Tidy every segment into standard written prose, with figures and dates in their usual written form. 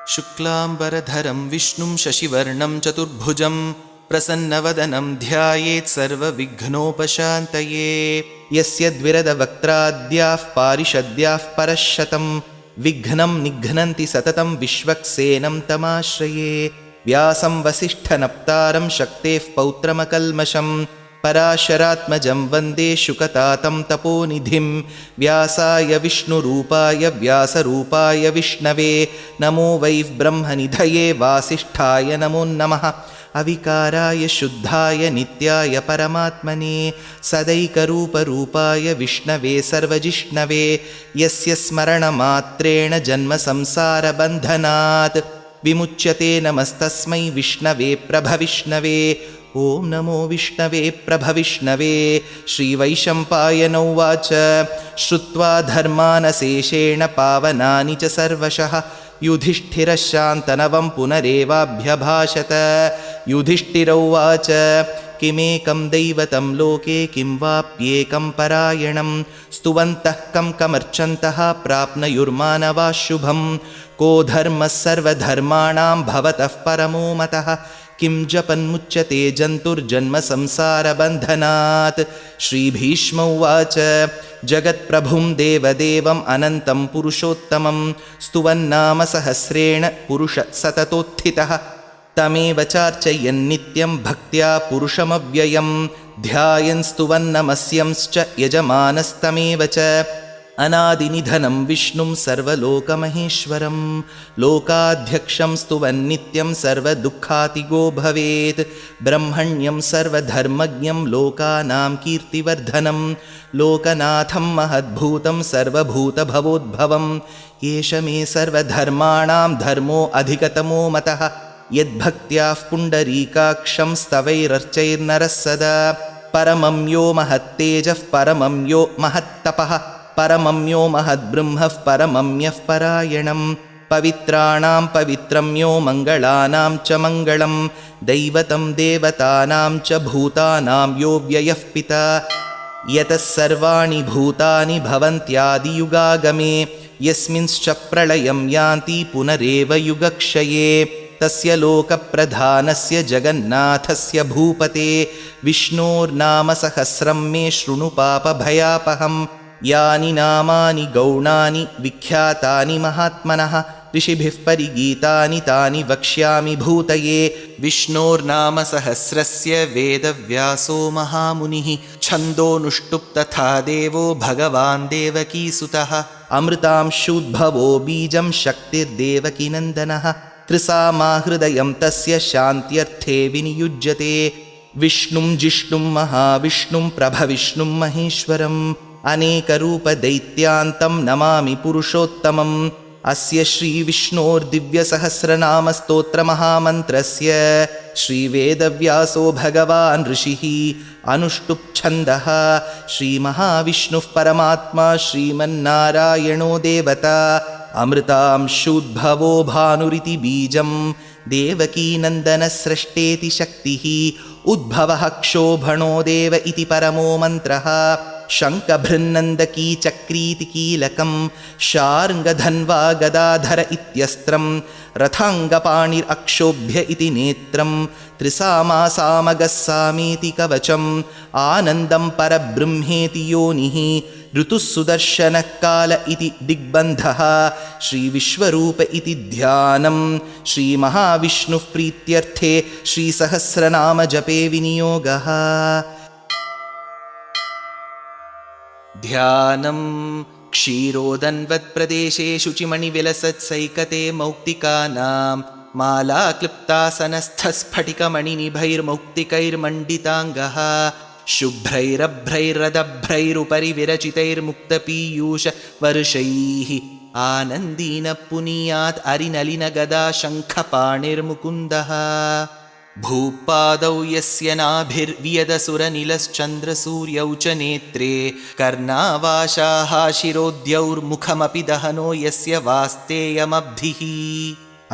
शुक्लाम्बरधरं विष्णुं शशिवर्णं चतुर्भुजं प्रसन्नवदनं ध्यायेत् सर्वविघ्नोपशान्तये। यस्य द्विरदवक्त्राद्याः पारिषद्याः परश्शतं विघ्नं निघ्नन्ति सततं विश्वक्सेनं तमाश्रये। व्यासं वसिष्ठनप्तारं शक्तेः पौत्रमकल्मषं पराशरात्मजं वन्दे शुकतातं तपोनिधिं। व्यासाय विष्णुरूपाय व्यासरूपाय विष्णवे नमो वै ब्रह्मनिधये वासिष्ठाय नमो नमः। अविकाराय शुद्धाय नित्याय परमात्मने सदैकरूपरूपाय विष्णवे सर्वजिष्णवे यस्य स्मरणमात्रेण जन्मसंसारबन्धनात् विमुच्यते। नमस्तस्मै विष्णवे प्रभविष्णवे। ॐ नमो विष्णवे प्रभविष्णवे। श्रीवैशम्पायन उवाच श्रुत्वा धर्मानशेषेण पावनानि च सर्वशः युधिष्ठिरः शान्तनवं पुनरेवाभ्यभाषत। युधिष्ठिर उवाच किमेकं दैवतं लोके किं वाप्येकं परायणं स्तुवन्तः कमर्चन्तः प्राप्नुयुर्मानवाः शुभं। को धर्मः सर्वधर्माणां भवतः परमो मतः किं जपन्मुच्यते जन्तुर्जन्मसंसारबन्धनात्। श्रीभीष्म उवाच जगत्प्रभुं देवदेवम् अनन्तं पुरुषोत्तमं स्तुवन्नाम सहस्रेण पुरुषः सततोत्थितः। तमेव चार्चयन्नित्यं भक्त्या पुरुषमव्ययं ध्यायन् स्तुवन्नमस्यंश्च यजमानस्तमेव च। अनादिनिधनं विष्णुं सर्वलोकमहेश्वरं लोकाध्यक्षं स्तुवन्नित्यं सर्वदुःखातिगो भवेत्। ब्रह्मण्यं सर्वधर्मज्ञं लोकानां कीर्तिवर्धनं लोकनाथं महद्भूतं सर्वभूतभवोद्भवं। एष मे सर्वधर्माणां धर्मो अधिकतमो मतः यद्भक्त्याः पुण्डरीकाक्षं स्तवैरर्चैर्नरः सदा। परमं यो महत्तेजः परमं यो महत्तपः परमं यो महद्ब्रह्मः परमं यः परायणं। पवित्राणां पवित्रं यो मङ्गलानां च मङ्गलं दैवतं देवतानां च भूतानां यो व्ययः पिता। यतः सर्वाणि भूतानि भवन्त्यादियुगागमे यस्मिंश्च प्रलयं यान्ति पुनरेव युगक्षये। तस्य लोकप्रधानस्य जगन्नाथस्य भूपते विष्णोर्नाम सहस्रं मे शृणु पापभयापहं। यानि नामानि गौणानि विख्यातानि महात्मनः ऋषिभिः परिगीतानि तानि वक्ष्यामि भूतये। विष्णोर्नाम सहस्रस्य वेदव्यासो महामुनिः छन्दोनुष्टुप् तथा देवो भगवान् देवकीसुतः। अमृतांशूद्भवो बीजं शक्तिर्देवकीनन्दनः त्रिसामाहृदयं तस्य शान्त्यर्थे विनियुज्यते। विष्णुं जिष्णुं महाविष्णुं प्रभविष्णुं महेश्वरम् अनेकरूपदैत्यान्तं नमामि पुरुषोत्तमम्। अस्य श्रीविष्णोर्दिव्यसहस्रनामस्तोत्रमहामन्त्रस्य श्रीवेदव्यासो भगवान् ऋषिः अनुष्टुप्छन्दः। श्रीमहाविष्णुः परमात्मा श्रीमन्नारायणो देवता अमृतांशूद्भवो भानुरिति बीजं देवकीनन्दनस्रष्टेति शक्तिः उद्भवः क्षोभणो देव इति परमो मन्त्रः। शङ्खभृन्नन्दकी चक्रीति कीलकं शार्ङ्गधन्वा गदाधर इत्यस्त्रं रथाङ्गपाणिरक्षोभ्य इति नेत्रं त्रिसामासामगः सामेति कवचम् आनन्दं परब्रह्मेति योनिः ऋतुः सुदर्शनः काल इति दिग्बन्धः। श्रीविश्वरूप इति ध्यानं श्रीमहाविष्णुः प्रीत्यर्थे श्रीसहस्रनाम जपे विनियोगः। ध्यानं क्षीरोदन्वत्प्रदेशे शुचिमणिविलसत्सैकते मौक्तिकानां मालाक्लुप्तासनस्थस्फटिकमणिनिभैर्मौक्तिकैर्मण्डिताङ्गः शुभ्रैरभ्रैरदभ्रैरुपरि विरचितैर्मुक्तपीयूषवर्षैः आनन्दीन पुनीयात् अरिनलिनगदा शङ्खपाणिर्मुकुन्दः। भूपादौ यस्य नाभिर्वियदसुरनिलश्चन्द्रसूर्यौ च नेत्रे कर्णावाशाः शिरोद्यौर्मुखमपि दहनो यस्य वास्तेयमब्धिः।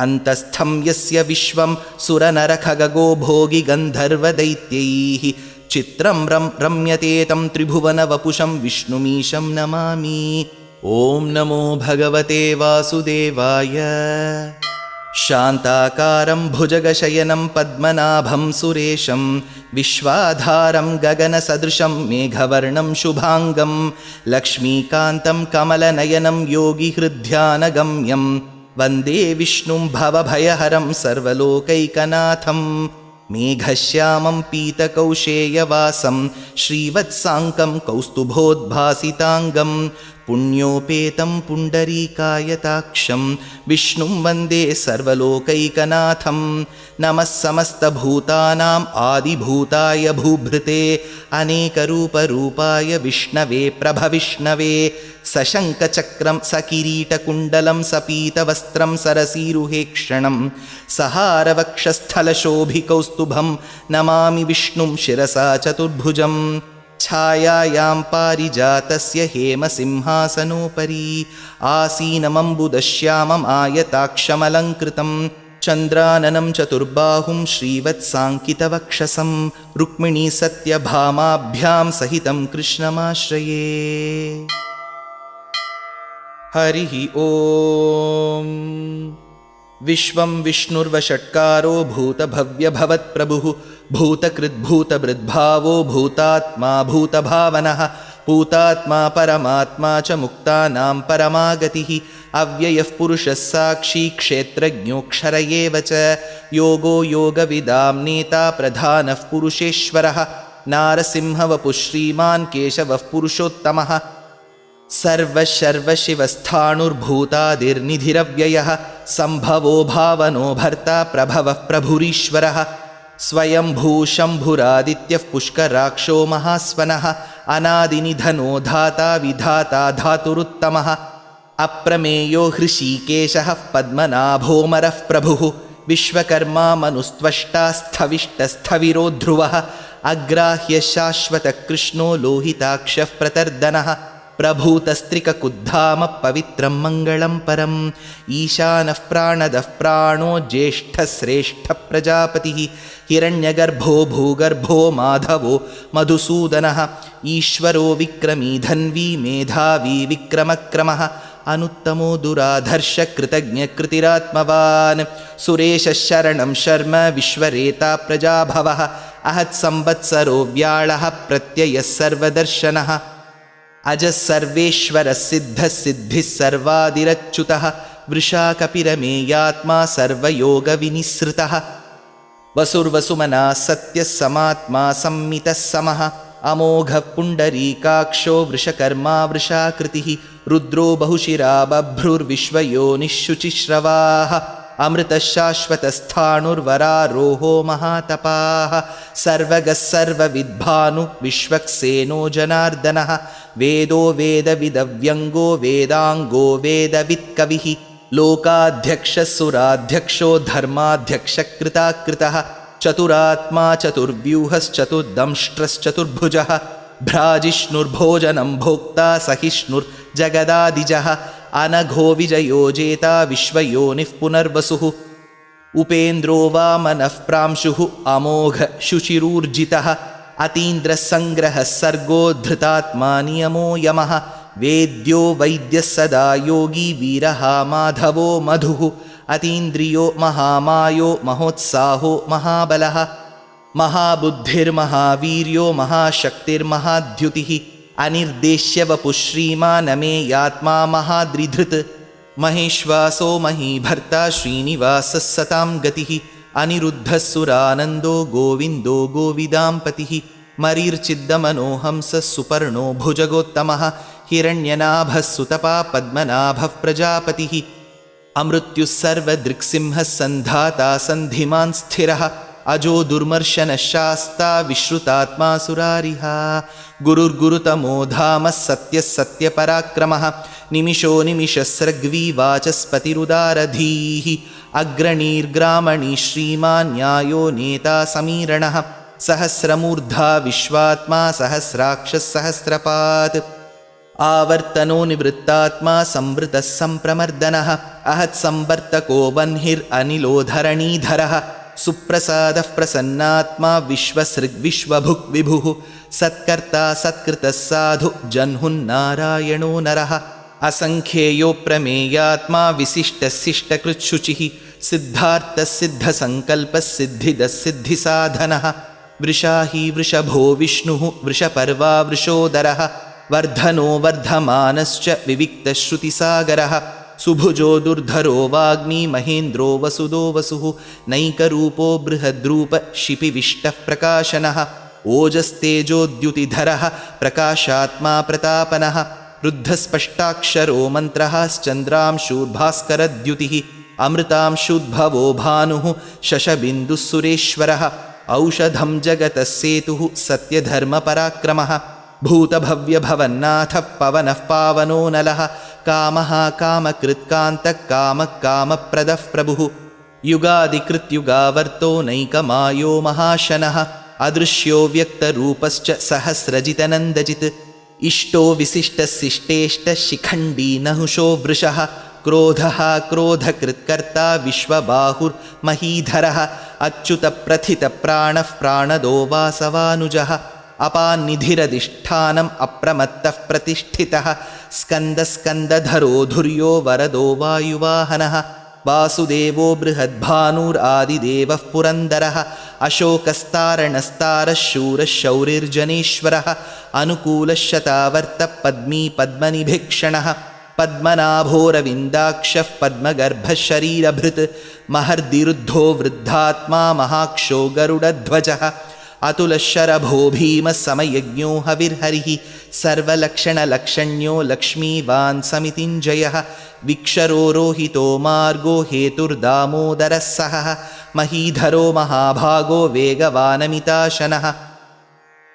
अन्तस्थं यस्य विश्वं सुरनरखगो भोगि गन्धर्वदैत्यैः चित्रं रम्यते तं त्रिभुवनवपुषं विष्णुमीशं नमामि। ॐ नमो भगवते वासुदेवाय। शान्ताकारं भुजगशयनं पद्मनाभं सुरेशं विश्वाधारं गगनसदृशं मेघवर्णं शुभाङ्गं लक्ष्मीकान्तं कमलनयनं योगिहृद्ध्यानगम्यं वन्दे विष्णुं भवभयहरं सर्वलोकैकनाथं मेघश्यामं पीतकौशेयवासं श्रीवत्साङ्कं कौस्तुभोद्भासिताङ्गं पुण्योपेतं पुण्डरीकायताक्षं विष्णुं वन्दे सर्वलोकैकनाथं नमः समस्तभूतानाम् आदिभूताय भूभृते अनेकरूपरूपाय विष्णवे प्रभविष्णवे सशङ्खचक्रं सकिरीटकुण्डलं सपीतवस्त्रं सरसीरुहेक्षणं सहारवक्षस्थलशोभिकौस्तुभं नमामि विष्णुं शिरसा चतुर्भुजं छायायां पारिजातस्य हेमसिंहासनोपरि आसीनमम्बुदश्यामम् आयताक्षमलङ्कृतं चन्द्राननं चतुर्बाहुं श्रीवत्साङ्कितवक्षसं रुक्मिणी सत्यभामाभ्यां सहितं कृष्णमाश्रये। हरिः ॐ। विश्वं विष्णुर्वषट्कारो भूतभव्यभवत्प्रभुः भूतकृद्भूतभृद्भावो भूतात्मा भूतभावनः भूतात्मा परमात्मा च मुक्तानां परमागतिः अव्ययः पुरुषः साक्षी क्षेत्रज्ञोऽक्षर एव च योगो योगविदां नेता प्रधानः पुरुषेश्वरः नारसिंहवपुः श्रीमान् केशवः पुरुषोत्तमः सर्वशर्वशिवस्थाणुर्भूतादिर्निधिरव्ययः सम्भवो भावनो भर्ता प्रभवः प्रभुरीश्वरः स्वयंभूशम्भुरादित्यः पुष्कराक्षो महास्वनः अनादिनिधनो धाता विधाता धातुरुत्तमः अप्रमेयो हृषीकेशः पद्मनाभोमरः प्रभुः विश्वकर्मा मनुस्त्वष्टा स्थविष्टस्थविरो ध्रुवः अग्राह्य शाश्वतकृष्णो लोहिताक्षः प्रतर्दनः प्रभूतस्त्रिककुद्धाम पवित्रं मङ्गलं परम् ईशानः प्राणदः प्राणो ज्येष्ठश्रेष्ठः प्रजापतिः हिरण्यगर्भो भूगर्भो माधवो मधुसूदनः ईश्वरो विक्रमी धन्वी मेधावी विक्रमक्रमः अनुत्तमो दुराधर्षकृतज्ञकृतिरात्मवान् सुरेशः शरणं शर्म विश्वरेता प्रजाभवः अहत्संवत्सरो व्याळः प्रत्ययः सर्वदर्शनः अजः सर्वेश्वरः सिद्धः सिद्धिः सर्वादिरच्युतः वृषा कपिरमेयात्मा सर्वयोगविनिसृतः वसुर्वसुमनः सत्यः समात्मा संमितः समः अमोघः पुण्डरीकाक्षो वृषकर्मा वृषाकृतिः रुद्रो बहुशिरा बभ्रुर्विश्वयोनिः शुचिश्रवाः अमृतः शाश्वतस्थाणुर्वरारोहो महातपाः सर्वगः सर्वविद्भानु विश्वक्सेनो जनार्दनः वेदो वेदविदव्यङ्गो वेदाङ्गो वेदवित्कविः लोकाध्यक्षः सुराध्यक्षो धर्माध्यक्षकृताकृतः चतुरात्मा चतुर्व्यूहश्चतुर्दंष्ट्रश्चतुर्भुजः भ्राजिष्णुर्भोजनं भोक्ता सहिष्णुर्जगदादिजः अनघो विजयो जेता विश्वयोनिः पुनर्वसुः उपेन्द्रो वामनः प्रांशुः अमोघ शुचिरूर्जितः अतीन्द्रसङ्ग्रहः सर्गो धृतात्मा नियमो यमः वेद्यो वैद्यः सदा योगी वीरः माधवो मधुः अतीन्द्रियो महामायो महोत्साहो महाबलः महाबुद्धिर्महावीर्यो महाशक्तिर्महाद्युतिः अनिर्देश्यवपुः श्रीमानमेयात्मा महाद्रिधृत् महेश्वासो महीभर्ता श्रीनिवासः सतां गतिः अनिरुद्धः सुरानन्दो गोविन्दो गोविदाम्पतिः मरीर्चिद्दमनोहंसः सुपर्णो भुजगोत्तमः हिरण्यनाभः सुतपा पद्मनाभः प्रजापतिः अमृत्युः सर्वदृक्सिंहः सन्धाता सन्धिमान् स्थिरः अजो दुर्मर्शनः शास्ता विश्रुतात्मा सुरारिः गुरुर्गुरुतमो धामः सत्यः सत्यपराक्रमः निमिषो निमिषस्रग्वी वाचस्पतिरुदारधीः अग्रणीर्ग्रामणी श्रीमान् न्यायो नेता समीरणः सहस्रमूर्धा विश्वात्मा सहस्राक्षः सहस्रपात् आवर्तनो निवृत्तात्मा संवृतः सम्प्रमर्दनः अहत्संवर्तको वह्निरनिलोधरणीधरः सुप्रसादः प्रसन्नात्मा विश्वसृग्विश्वभुक् विभुः सत्कर्ता सत्कृतः साधु जह्नुन्नारायणो नरः असङ्ख्येयो प्रमेयात्मा विशिष्टशिष्टकृच्छुचिः सिद्धार्थसिद्धसङ्कल्पसिद्धिदसिद्धिसाधनः वृषाही वृषभो विष्णुः वृषपर्वा वृषोदरः वर्धनो वर्धमानश्च विविक्तश्रुतिसागरः सुभुजो दुर्धरो वाग्मी महेन्द्रो वसुदो वसुः नैकरूपो बृहद्रूप शिपिविष्टः प्रकाशनः ओजस्तेजोद्युतिधरः प्रकाशात्मा प्रतापनः रुद्धस्पष्टाक्षरो मन्त्रः श्चन्द्रांशूर्भास्करद्युतिः अमृतांशुद्भवो भानुः शशबिन्दुः सुरेश्वरः औषधं जगतः सेतुः सत्यधर्मपराक्रमः भूतभव्यभवन्नाथः पवनः पावनो नलः कामः कामकृत्कान्तः कामः कामप्रदः प्रभुः युगादिकृत्युगावर्तो नैकमायो महाशनः अदृश्यो व्यक्तरूपश्च सहस्रजितनन्दजित् इष्टो विशिष्टशिष्टेष्टशिखण्डी नहुषो वृषः क्रोधः क्रोधकृत्कर्ता विश्वबाहुर्महीधरः अच्युतप्रथितप्राणः प्राणदो वासवानुजः अपान्निधिरधिष्ठानम् अप्रमत्तः प्रतिष्ठितः स्कन्दस्कन्दधरो धुर्यो वरदो वायुवाहनः वासुदेवो बृहद्भानुरादिदेवः पुरन्दरः अशोकस्तारणस्तारः शूरः शौरिर्जनेश्वरः अनुकूलः शतावर्तः पद्मी पद्मनिभीक्षणः पद्मनाभोरविन्दाक्षः पद्मगर्भः शरीरभृत् महर्दिरुद्धो वृद्धात्मा महाक्षो गरुडध्वजः अतुलशरभो भीमः समयज्ञो हविर्हरिः सर्वलक्षणलक्षण्यो लक्ष्मीवान् समितिञ्जयः विक्षरो रोहितो मार्गो हेतुर्दामोदरः सहः महीधरो महाभागो वेगवानमिताशनः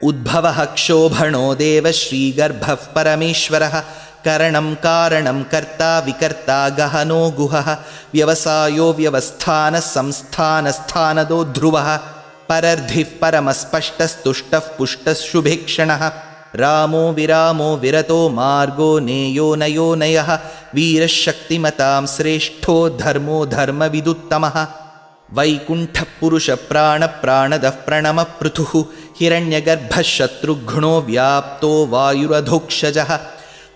उद्भवः क्षोभणो देवः श्रीगर्भः परमेश्वरः करणं कारणं कर्ता विकर्ता गहनो गुहः व्यवसायो व्यवस्थानः संस्थानस्थानदो ध्रुवः परर्धिः परमस्पष्टस्तुष्टः पुष्टः शुभेक्षणः रामो विरामो विरतो मार्गो नेयो नयो नयः वीरः शक्तिमतां श्रेष्ठो धर्मो धर्मविदुत्तमः वैकुण्ठः पुरुषप्राणप्राणदः प्रणमपृथुः हिरण्यगर्भः शत्रुघ्नो व्याप्तो वायुरधोक्षजः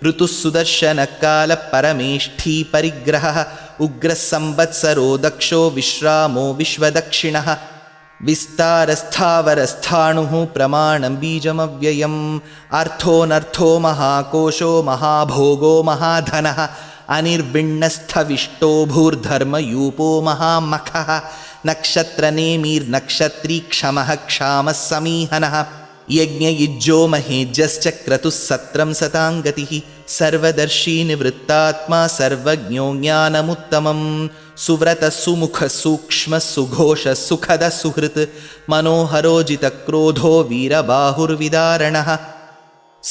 ऋतुः सुदर्शनकालः परमेष्ठी परिग्रहः उग्रः संवत्सरो दक्षो विश्रामो विश्वदक्षिणः विस्तारस्थावरस्थाणुः प्रमाणं बीजमव्ययम् अर्थोऽनर्थो महाकोशो महाभोगो महाधनः अनिर्विण्णस्थविष्टो भूर्धर्मयूपो महामखः नक्षत्रनेमिर्नक्षत्री क्षमः क्षामः समीहनः यज्ञयुज्यो महेज्यश्च क्रतुः सत्रं सताङ्गतिः सर्वदर्शी निवृत्तात्मा सर्वज्ञो ज्ञानमुत्तमं सुव्रतः सुमुखः सूक्ष्मः सुघोषः सुखदः सुहृत् मनोहरो जितक्रोधो वीरबाहुर्विदारणः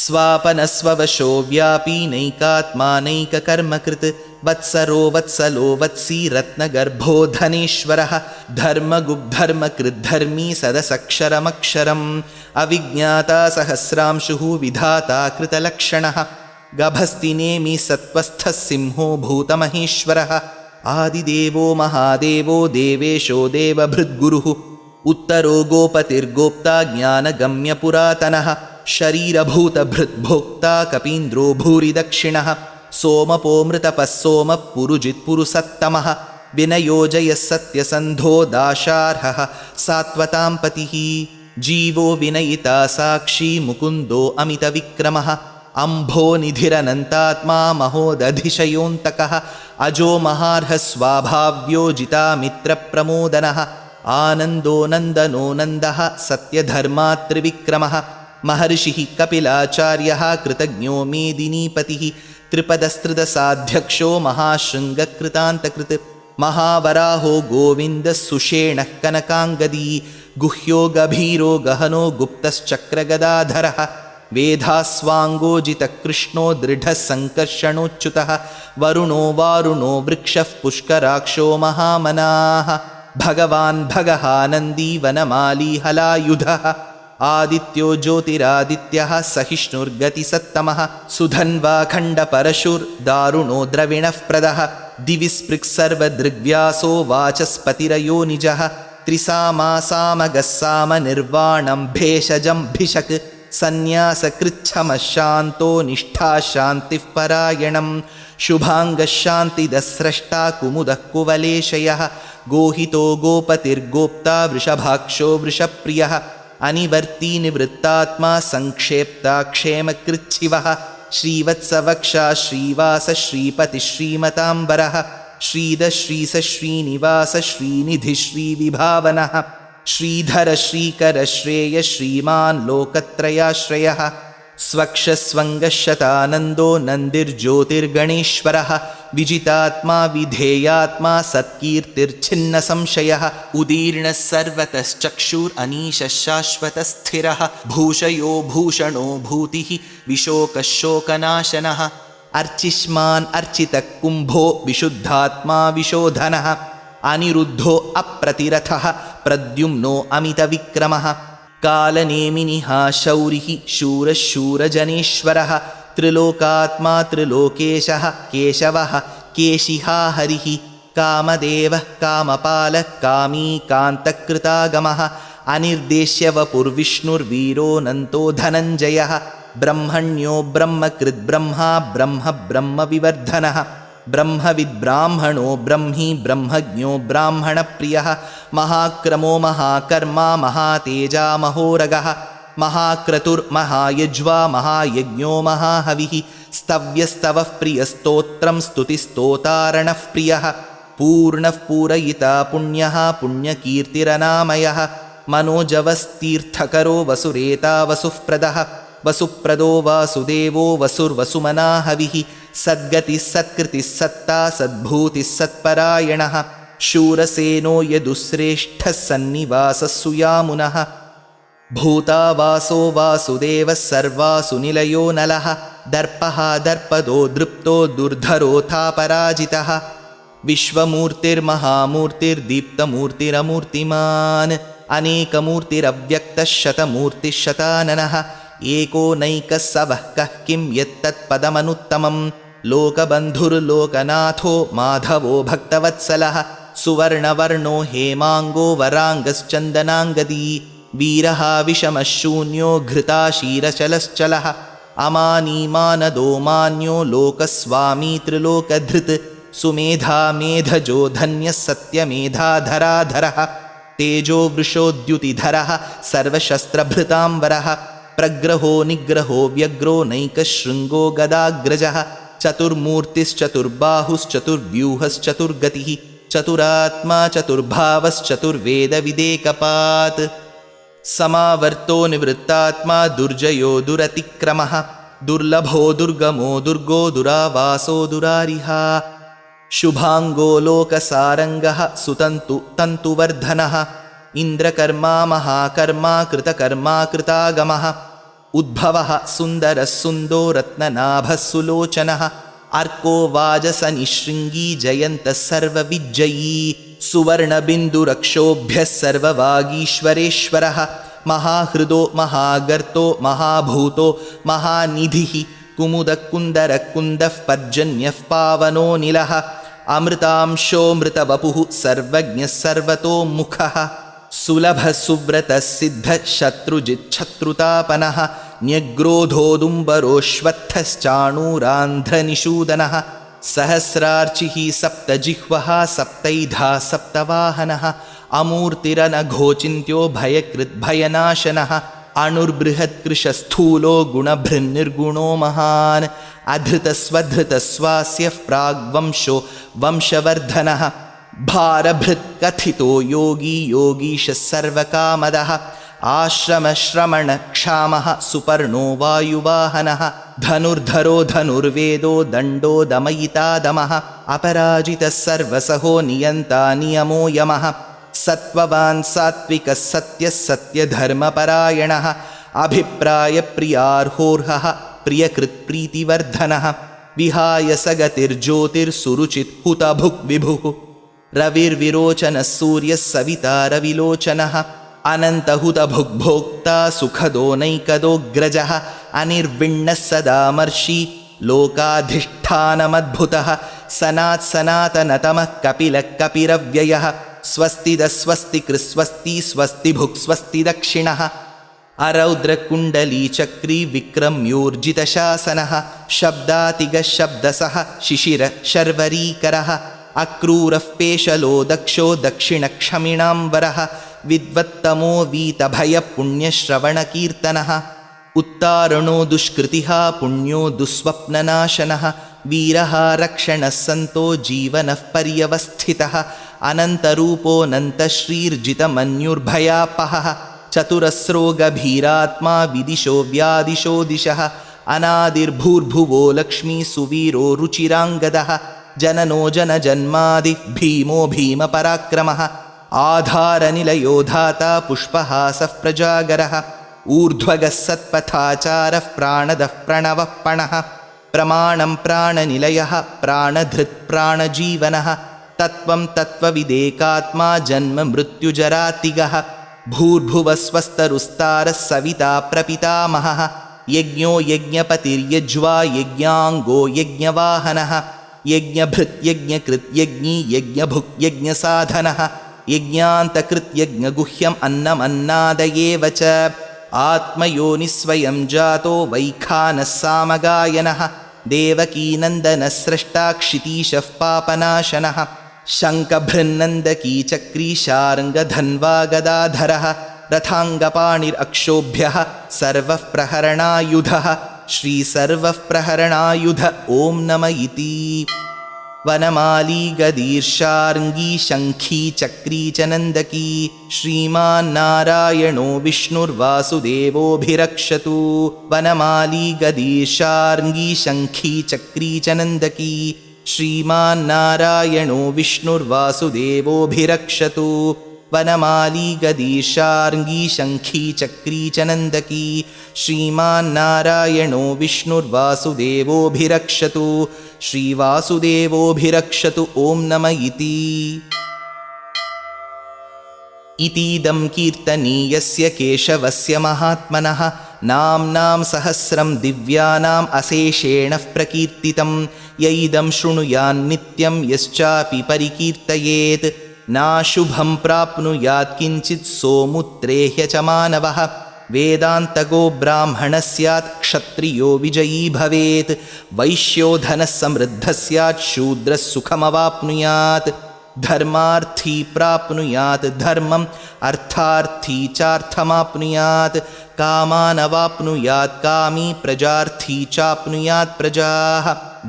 स्वापनस्ववशो व्यापी नैकात्मानैककर्मकृत् वत्सरो वत्सलो वत्सी रत्नगर्भो धनेश्वरः धर्मगुब्धर्मकृद्धर्मी सदसक्षरमक्षरम् अविज्ञाता सहस्रांशुः विधाता कृतलक्षणः गभस्तिनेमि सत्त्वस्थः सिंहो भूतमहेश्वरः आदिदेवो महादेवो देवेशो देवभृद्गुरुः उत्तरो गोपतिर्गोप्ता ज्ञानगम्यपुरातनः शरीरभूतभृद्भोक्ता कपीन्द्रो भूरिदक्षिणः सोमपोमृतपः सोमः पुरुजित्पुरुसत्तमः विनयोजयः सत्यसन्धो दाशार्हः सात्वतां पतिः जीवो विनयिता साक्षी मुकुन्दो अमितविक्रमः अम्भो निधिरनन्तात्मा महोदधिशयोऽन्तकः अजो महार्हः स्वाभाव्यो जितामित्रप्रमोदनः आनन्दो नन्दनो नन्दः सत्यधर्मात्रिविक्रमः महर्षिः कपिलाचार्यः कृतज्ञो मेदिनीपतिः त्रिपदस्त्रिदशाध्यक्षो महाशृङ्गकृतान्तकृत् महावराहो गोविन्दः सुषेणः कनकाङ्गदी गुह्यो गभीरो गहनो गुप्तश्चक्रगदाधरः वेधास्वाङ्गोजितकृष्णो दृढः सङ्कर्षणोच्युतः वरुणो वारुणो वृक्षः पुष्कराक्षो महामनाः भगवान् भगहानन्दी वनमाली हलायुधः आदित्यो ज्योतिरादित्यः सहिष्णुर्गतिसत्तमः सुधन्वाखण्डपरशुर्दारुणो द्रविणः प्रदः दिवि स्पृक्सर्वदृग्व्यासो वाचस्पतिरयो निजः त्रिसामासामगस्सामनिर्वाणं भेषजं भिषक् सन्न्यासकृच्छमः शान्तो निष्ठा शान्तिः परायणं शुभाङ्गशान्तिदस्रष्टा कुमुदः कुवलेशयः गोहितो गोपतिर्गोप्ता वृषभाक्षो वृषप्रियः अनिवर्ती निवृत्तात्मा संक्षेप्ता क्षेमकृच्छिवः श्रीवत्सवक्षा श्रीवास श्रीपतिः श्रीमताम्बरः श्रीधर श्रीस श्रीनिवास श्रीनिधि श्रीविभावनः श्रीधर श्रीकर श्रेय श्रीमान् लोकत्रयाश्रयः स्वक्षस्वङ्गशतानन्दो नन्दिर्ज्योतिर्गणेश्वरः विजितात्मा विधेयात्मा सत्कीर्तिर्छिन्नसंशयः उदीर्णः सर्वतश्चक्षुरनीशः शाश्वतस्थिरः भूषयो भूषणो भूतिः विशोकशोकनाशनः अर्चिष्मान् अर्चितः कुम्भो विशुद्धात्मा विशोधनः अनिरुद्धो अप्रतिरथः प्रद्युम्नो अमितविक्रमः कालनेमिनिः शौरिः शूरः शूरजनेश्वरः त्रिलोकात्मा त्रिलोकेशः केशवः केशिहा हरिः कामदेवः कामपालः कामी कान्तकृतागमः अनिर्देश्य वपुर्विष्णुर्वीरोऽनन्तो धनञ्जयः ब्रह्मण्यो ब्रह्मकृद्ब्रह्मा ब्रह्म ब्रह्मविवर्धनः ब्रह्मविद्ब्राह्मणो ब्रह्मी ब्रह्मज्ञो ब्राह्मणप्रियः महाक्रमो महाकर्मा महातेजा महोरगः महाक्रतुर्महायज्वा महायज्ञो महाहविः स्तव्यस्तवः प्रियस्तोत्रं स्तुतिस्तोतारणः प्रियः पूर्णः पूरयिता पुण्यः पुण्यकीर्तिरनामयः मनोजवस्तीर्थकरो वसुरेता वसुःप्रदः वसुप्रदो वासुदेवो वसुर्वसुमना हविः सद्गतिः सत्कृतिः सत्ता सद्भूतिः सत्परायणः शूरसेनो यदुश्रेष्ठः सन्निवासः सुयामुनः भूतावासो वासुदेवः सर्वासु निलयो नलः दर्पः दर्पदो दृप्तो दुर्धरोऽथापराजितः विश्वमूर्तिर्महामूर्तिर्दीप्तमूर्तिरमूर्तिमान् अनेकमूर्तिरव्यक्तः शतमूर्तिः शताननः एको नैकः स वः कः किं यत्तत्पदमनुत्तमं लोकबन्धुर्लोकनाथो माधवो भक्तवत्सलः सुवर्णवर्णो हेमाङ्गो वराङ्गश्चन्दनाङ्गदी वीरः विषमः शून्यो घृताशीरचलश्चलः अमानीमानदो मान्यो लोकस्वामी त्रिलोकधृत् सुमेधा मेधजो धन्यः सत्यमेधाधराधरः तेजो वृषोद्युतिधरः सर्वशस्त्रभृताम्बरः प्रग्रहो निग्रहो व्यग्रो नैकशृङ्गो गदाग्रजः चतुर्मूर्तिश्चतुर्बाहुश्चतुर्व्यूहश्चतुर्गतिः चतुरात्मा चतुर्भावश्चतुर्वेदविदेकपात् समावर्तो निवृत्तात्मा दुर्जयो दुरतिक्रमः दुर्लभो दुर्गमो दुर्गो दुरावासो दुरारिहा शुभाङ्गो लोकसारङ्गः सुतन्तु तन्तुवर्धनः इन्द्रकर्मा महाकर्मा कृतकर्मा कृतागमः उद्भवः सुन्दरः सुन्दो रत्ननाभः सुलोचनः अर्को वाजसनिशृङ्गी जयन्तः सर्वविज्जयी सुवर्णबिन्दुरक्षोभ्यः सर्ववागीश्वरेश्वरः महाहृदो महागर्तो महाभूतो महानिधिः कुमुदकुन्दरकुन्दः पर्जन्यः पावनो निलः अमृतांशो मृतवपुः सर्वज्ञः सर्वतोमुखः सुलभः सुव्रतः सिद्धः शत्रुजिच्छत्रुतापनः न्यग्रोधोदुम्बरोऽश्वत्थश्चाणूरान्ध्रनिषूदनः सहस्रार्चिः सप्तजिह्वः सप्तैधा सप्तवाहनः अमूर्तिरनघोचिन्त्यो भयकृद्भयनाशनः अणुर्बृहत्कृशस्थूलो गुणभृन्निर्गुणो महान् अधृतस्वधृतस्वास्यः प्राग्वंशो वंशवर्धनः भारभृत्कथितो योगी योगीशः सर्वकामदः आश्रमश्रमणक्षामः सुपर्णो वायुवाहनः धनुर्धरो धनुर्वेदो दण्डो दमयितादमः अपराजितः सर्वसहो नियन्ता नियमो यमः सत्त्ववान् सात्विकः सत्यः सत्यधर्मपरायणः अभिप्रायप्रियार्होर्हः प्रियकृत्प्रीतिवर्धनः विहाय सगतिर्ज्योतिर्सुरुचित् हुतभुक् विभुः रविर्विरोचनः सूर्यः सविता रविलोचनः अनन्तहुतभुग्भोक्ता सुखदो नैकदोऽग्रजः अनिर्विण्णः सदामर्षि लोकाधिष्ठानमद्भुतः सनात्सनातनतमः कपिलः कपिरव्ययः स्वस्तिदस्वस्तिकृस्वस्ति स्वस्तिभुक् स्वस्ति दक्षिणः अरौद्रकुण्डलीचक्री विक्रम्योर्जितशासनः शब्दातिगशब्दसः शिशिरशर्वरीकरः अक्रूरः पेशलो दक्षो दक्षिणक्षमिणाम्बरः विद्वत्तमो वीतभयपुण्यश्रवणकीर्तनः उत्तारणो दुष्कृतिः पुण्यो दुःस्वप्ननाशनः वीरः रक्षणः सन्तो जीवनः पर्यवस्थितः अनन्तरूपोऽनन्तश्रीर्जितमन्युर्भयापहः चतुरस्रो गभीरात्मा विदिशो व्यादिशो दिशः अनादिर्भूर्भुवो लक्ष्मी सुवीरो रुचिराङ्गदः जननो जनजन्मादि भीमो भीमपराक्रमः आधारनिलयो धाता पुष्पहासः प्रजागरः ऊर्ध्वगः सत्पथाचारः प्राणदः प्रणवः पणः प्रमाणं प्राणनिलयः प्राणधृत् प्राणजीवनः तत्त्वं तत्त्वविदेकात्मा जन्म मृत्युजरातिगः भूर्भुवस्वस्तरुस्तारः सविता प्रपितामहः यज्ञो यज्ञपतिर्यज्वा यज्ञाङ्गो यज्ञवाहनः यज्ञभृत् यज्ञकृत् यज्ञी यज्ञभुक् यज्ञसाधनः यज्ञान्तकृत् यज्ञगुह्यम् अन्नमन्नादयेव च आत्मयोनिस्वयं जातो वैखानः सामगायनः देवकीनन्दनः स्रष्टा क्षितीशः पापनाशनः शङ्खभृन्नन्दकी चक्री शार्ङ्गधन्वा गदाधरः रथाङ्गपाणिरक्षोभ्यः सर्वः प्रहरणायुधः श्रीसर्वः प्रहरणायुध ॐ नम इति। वनमाली गदीर्षार्ङ्गी शङ्खी चक्री च नन्दकी श्रीमान्नारायणो विष्णुर्वासुदेवोऽभिरक्षतु वनमाली गदीर्षार्ङ्गी शङ्खी चक्री च नन्दकी श्रीमान्नारायणो विष्णुर्वासुदेवोऽभिरक्षतु वनमाली गदीर्षार्ङ्गी शङ्खी चक्री च नन्दकी श्रीमान्नारायणो विष्णुर्वासुदेवोऽभिरक्षतु श्रीवासुदेवोऽभिरक्षतु ॐ नम इति। इतीदं कीर्तनीयस्य केशवस्य महात्मनः नाम्नां सहस्रं दिव्यानाम् अशेषेण प्रकीर्तितं य इदं शृणुयान्नित्यं यश्चापि परिकीर्तयेत् नाशुभं प्राप्नुयात् किञ्चित् सोमुत्रेह्य च मानवः वेदान्तगो ब्राह्मणः स्यात् क्षत्रियो विजयी भवेत् वैश्यो धनः समृद्धः स्यात् शूद्रः सुखमवाप्नुयात् धर्मार्थी प्राप्नुयात् धर्मम् अर्थार्थी चार्थमाप्नुयात् कामानवाप्नुयात् कामी प्रजार्थी चाप्नुयात् प्रजाः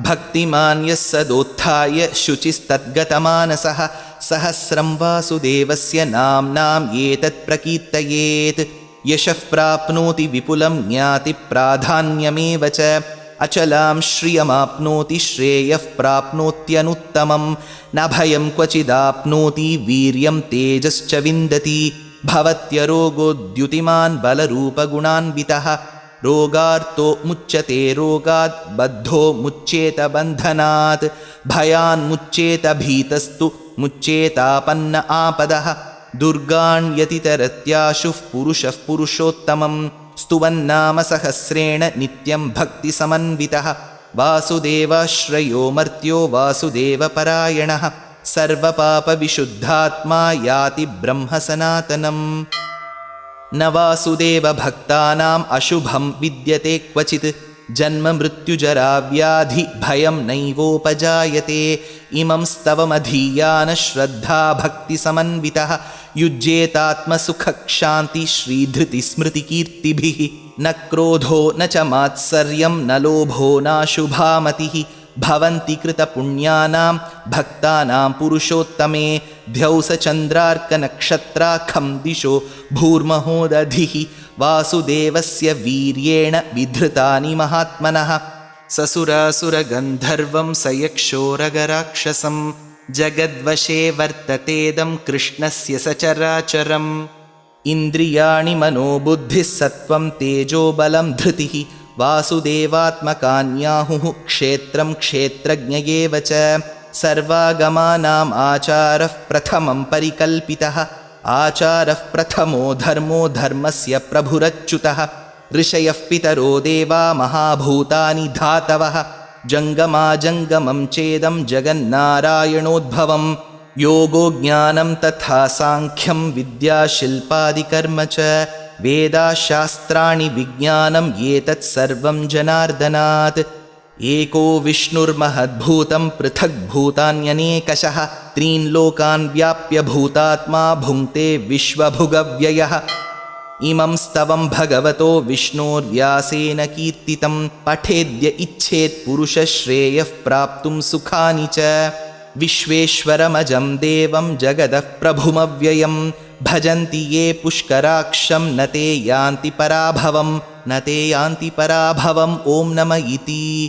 भक्तिमान् यः सदोत्थाय शुचिस्तद्गतमानसः सहस्रं वासुदेवस्य नाम्नाम् एतत् प्रकीर्तयेत् यशः प्राप्नोति विपुलं ज्ञाति प्राधान्यमेव च अचलां श्रियमाप्नोति श्रेयः प्राप्नोत्यनुत्तमं न भयं क्वचिदाप्नोति वीर्यं तेजश्च विन्दति भवत्यरोगोद्युतिमान् बलरूपगुणान्वितः रोगार्तो मुच्यते रोगात् बद्धो मुच्येत बन्धनात् भयान्मुच्येत भीतस्तु मुच्येतापन्न आपदः दुर्गाण्यतितरत्याशुः पुरुषः पुरुषोत्तमं स्तुवन्नाम सहस्रेण नित्यं भक्तिसमन्वितः वासुदेवाश्रयो मर्त्यो वासुदेवपरायणः सर्वपापविशुद्धात्मा याति ब्रह्म सनातनम् न वासुदेवभक्तानाम् अशुभं विद्यते क्वचित् जन्म मृत्युजराव्याधि भयं नैवोपजायते इमं स्तवमधीयानः श्रद्धा भक्तिसमन्वितः युज्येतात्मसुखक्षान्ति श्रीधृतिस्मृतिकीर्तिभिः न क्रोधो न च मात्सर्यं न लोभो नाशुभामतिः भवन्ति कृतपुण्यानां भक्तानां पुरुषोत्तमे ध्यौसचन्द्रार्कनक्षत्राखं दिशो भूर्महोदधिः वासुदेवस्य वीर्येण विधृतानि महात्मनः ससुरासुरगन्धर्वं सयक्षोरगराक्षसं जगद्वशे वर्ततेदं कृष्णस्य सचराचरम् इन्द्रियाणि मनोबुद्धिः सत्त्वं तेजोबलं धृतिः वासुदेवात्मकान्याहुः क्षेत्रं क्षेत्रज्ञ एव च सर्वागमानाम् आचारः प्रथमं परिकल्पितः आचारः प्रथमो धर्मो धर्मस्य प्रभुरच्युतः ऋषयः पितरो देवा महाभूतानि धातवः जङ्गमाजङ्गमं चेदं जगन्नारायणोद्भवं योगो ज्ञानं तथा साङ्ख्यं विद्या शिल्पादिकर्म च वेदाशास्त्राणि विज्ञानं एतत् सर्वं जनार्दनात्। एको विष्णुर्महद्भूतं पृथग्भूतान्यनेकशः त्रीन् लोकान् व्याप्य भूतात्मा भुङ्क्ते विश्वभुगव्ययः। इमं स्तवं भगवतो विष्णोर्व्यासेन कीर्तितं पठेद्य इच्छेत् पुरुषश्रेयः प्राप्तुं सुखानि च। विश्वेश्वरमजं देवं जगदः प्रभुमव्ययं भजन्ति ये पुष्कराक्षं न ते यान्ति पराभवम् ॐ नम इति।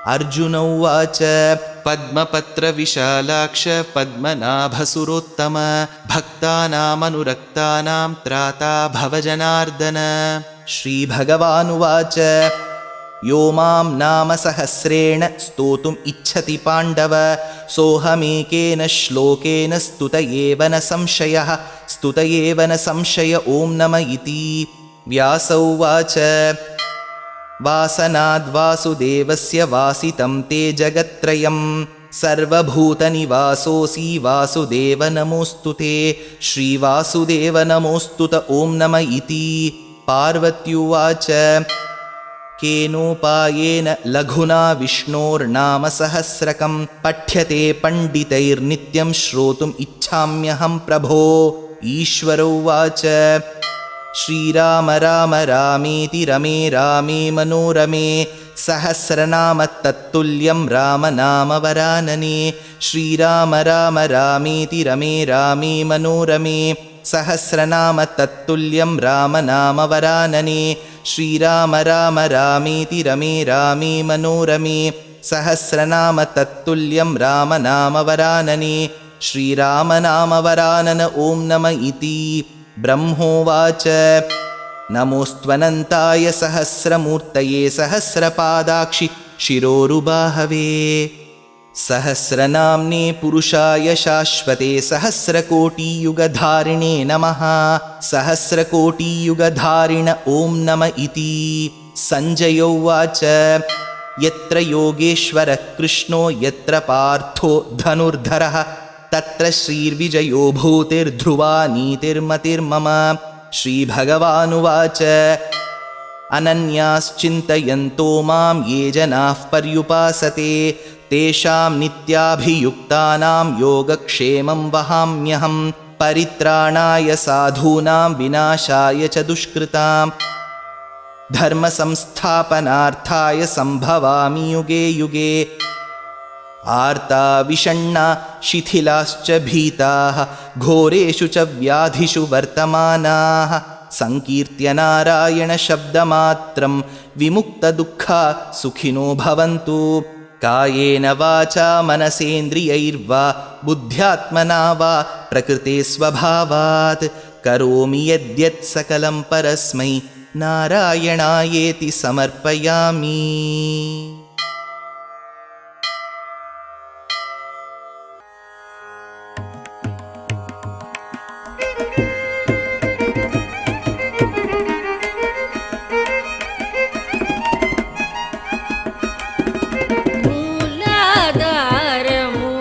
अर्जुन उवाच पद्मपत्रविशालाक्ष पद्मनाभसुरोत्तम भक्तानामनुरक्तानां त्राता भव जनार्दन। श्रीभगवानुवाच यो मां नाम सहस्रेण स्तोतुम् इच्छति पाण्डव सोऽहमेकेन श्लोकेन स्तुत एव न संशय ॐ नम इति। व्यास उवाच वासनाद्वासुदेवस्य वासितं ते जगत्त्रयं सर्वभूतनिवासोऽसि वासुदेव नमोऽस्तु ते। श्रीवासुदेव नमोऽस्तुत ॐ नम इति। पार्वत्युवाच केनोपायेन लघुना विष्णोर्नाम सहस्रकं पठ्यते पण्डितैर्नित्यं श्रोतुम् इच्छाम्यहं प्रभो। ईश्वर उवाच श्रीराम राम रामेति रमे रामे मनोरमे सहस्रनाम तत्तुल्यं राम नाम वरानने। श्रीराम राम रामेति रमे रामे मनोरमे सहस्रनाम तत्तुल्यं राम नाम वरानने। श्रीराम राम रामेति रमे रामे मनोरमे सहस्रनाम तत्तुल्यं राम नाम वरानने। श्रीराम नाम वरानन ॐ नम इति। ब्रह्मोवाच नमोऽस्त्वनन्ताय सहस्रमूर्तये सहस्रपादाक्षि शिरोरुबाहवे सहस्रनाम्ने पुरुषाय शाश्वते सहस्रकोटियुगधारिणे नमः। सहस्रकोटियुगधारिण ॐ नम इति। सञ्जय उवाच यत्र योगेश्वरः कृष्णो यत्र पार्थो धनुर्धरः तत्र श्रीर्विजयो भूतिर्ध्रुवा नीतिर्मतिर्मम। श्रीभगवानुवाच अनन्याश्चिन्तयन्तो मां ये जनाः पर्युपासते तेषां नित्याभियुक्तानां योगक्षेमं वहाम्यहं परित्राणाय साधूनां विनाशाय च दुष्कृतां धर्मसंस्थापनार्थाय सम्भवामि युगे युगे। आर्ता विषण्णा शिथिलाश्च भीताः घोरेषु च व्याधिषु वर्तमानाः संकीर्त्य नारायणशब्दमात्रं विमुक्तदुःखा सुखिनो भवन्तु। कायेन वाचा मनसेन्द्रियैर्वा बुद्ध्यात्मना वा प्रकृते स्वभावात् करोमि यद्यत् सकलं परस्मै नारायणायेति समर्पयामि। मूलाधारमूर्ति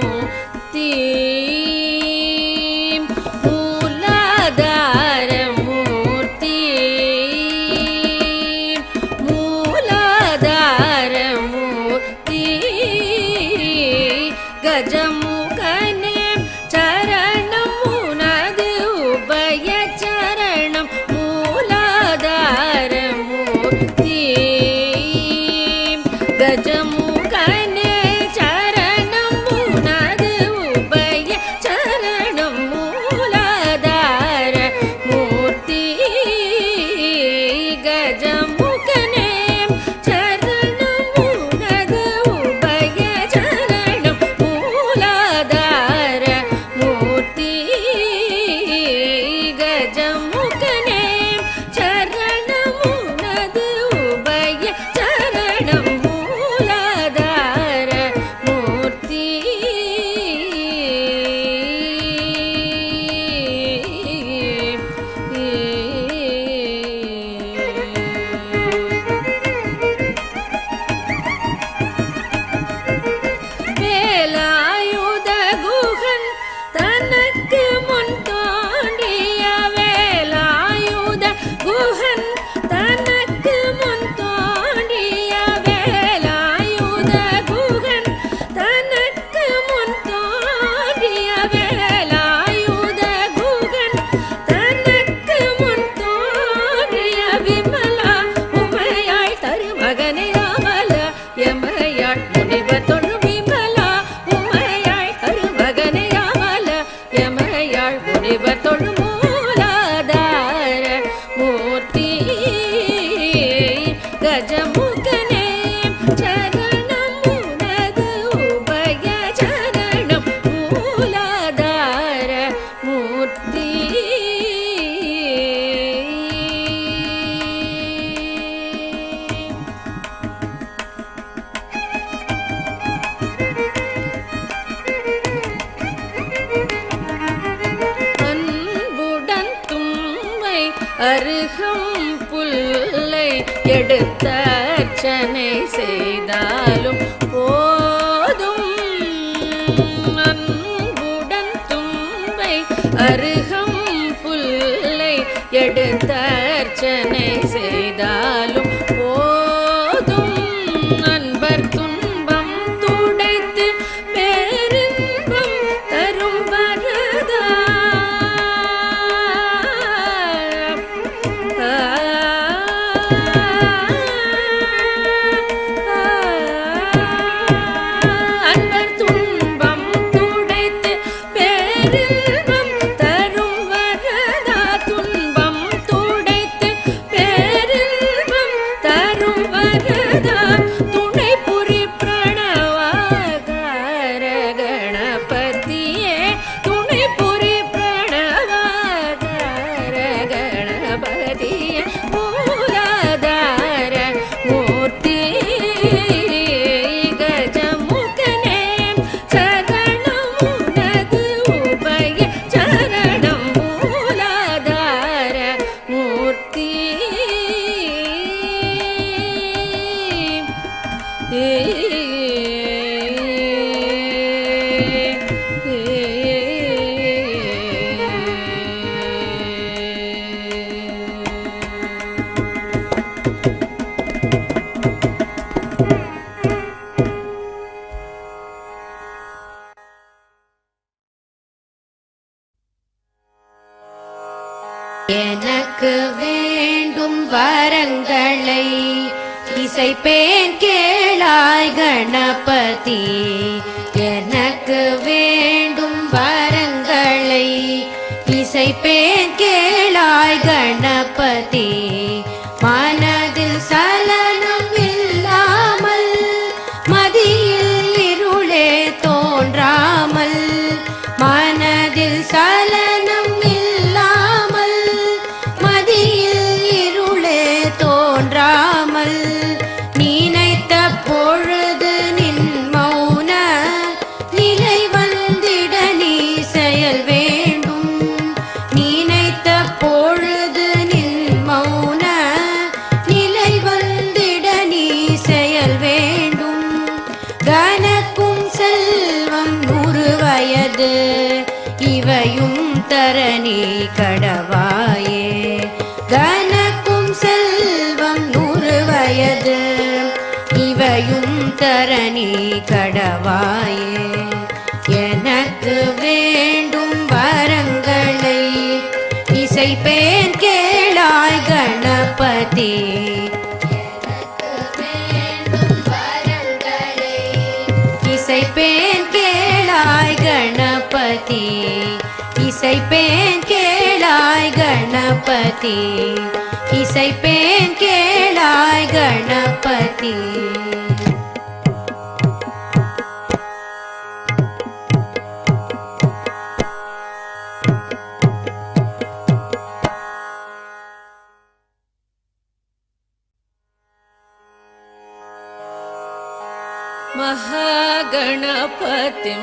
அருகம் புல்லை எடுத்தர்ச்சனை செய்தாலும் போதும் அன்புடன் தும்பை அருகம் புல்லை எடுத்தர்ச்சனை செய்தாலும் போதும் அன்பர் துன்பம் துடைத்து பேரின்பம் தரும் வரதா அன்பர் துன்பம் துடைத்து பேரின்பம் தரும் வரதா துன்பம் துடைத்து பேரின்பம் தரும் வரதா துணை புரி பிரணவாகார கணபதியே துணை புரி பிரணவாகார கணபதியே மூலாதார மூர்த்தி கஜமுகனே சரணம் உனது உபய சரணம் மூலாதார மூர்த்தி எனக்கு வேண்டும் வரங்களை இசைப்பேன் கேளாய் கணபதி எனக்கு வேண்டும் வரங்களை இசைப்பேன் கேளாய் கணபதி மனதில் சலனம் இல்லாமல் மதியில் இருளே தோன்றாமல் மனதில் சலனம் இல்லாமல் மதியில் இருளே தோன்றாமல் நினைத்த பொழுது நின் மௌன நிலை வந்திட நீ செயல் வேண்டும் நினைத்த பொழுது நின் மௌன நிலை வந்திட நீ செயல் வேண்டும் கனக்கும் செல்வம் 100 வயது இவையும் தரணி கடவாயே கனக்கும் செல்வம் 100 வயது இவையும் தரணி கடவாயே எனக்கு வேண்டும் வரங்களை இசைப்பேன் கேளாய் கணபதி இசைப்பேன் கேளாய் கணபதி இசைப்பேன் கேளாய் கணபதி இசைப்பேன் கேளாய் கணபதி महागणपतिं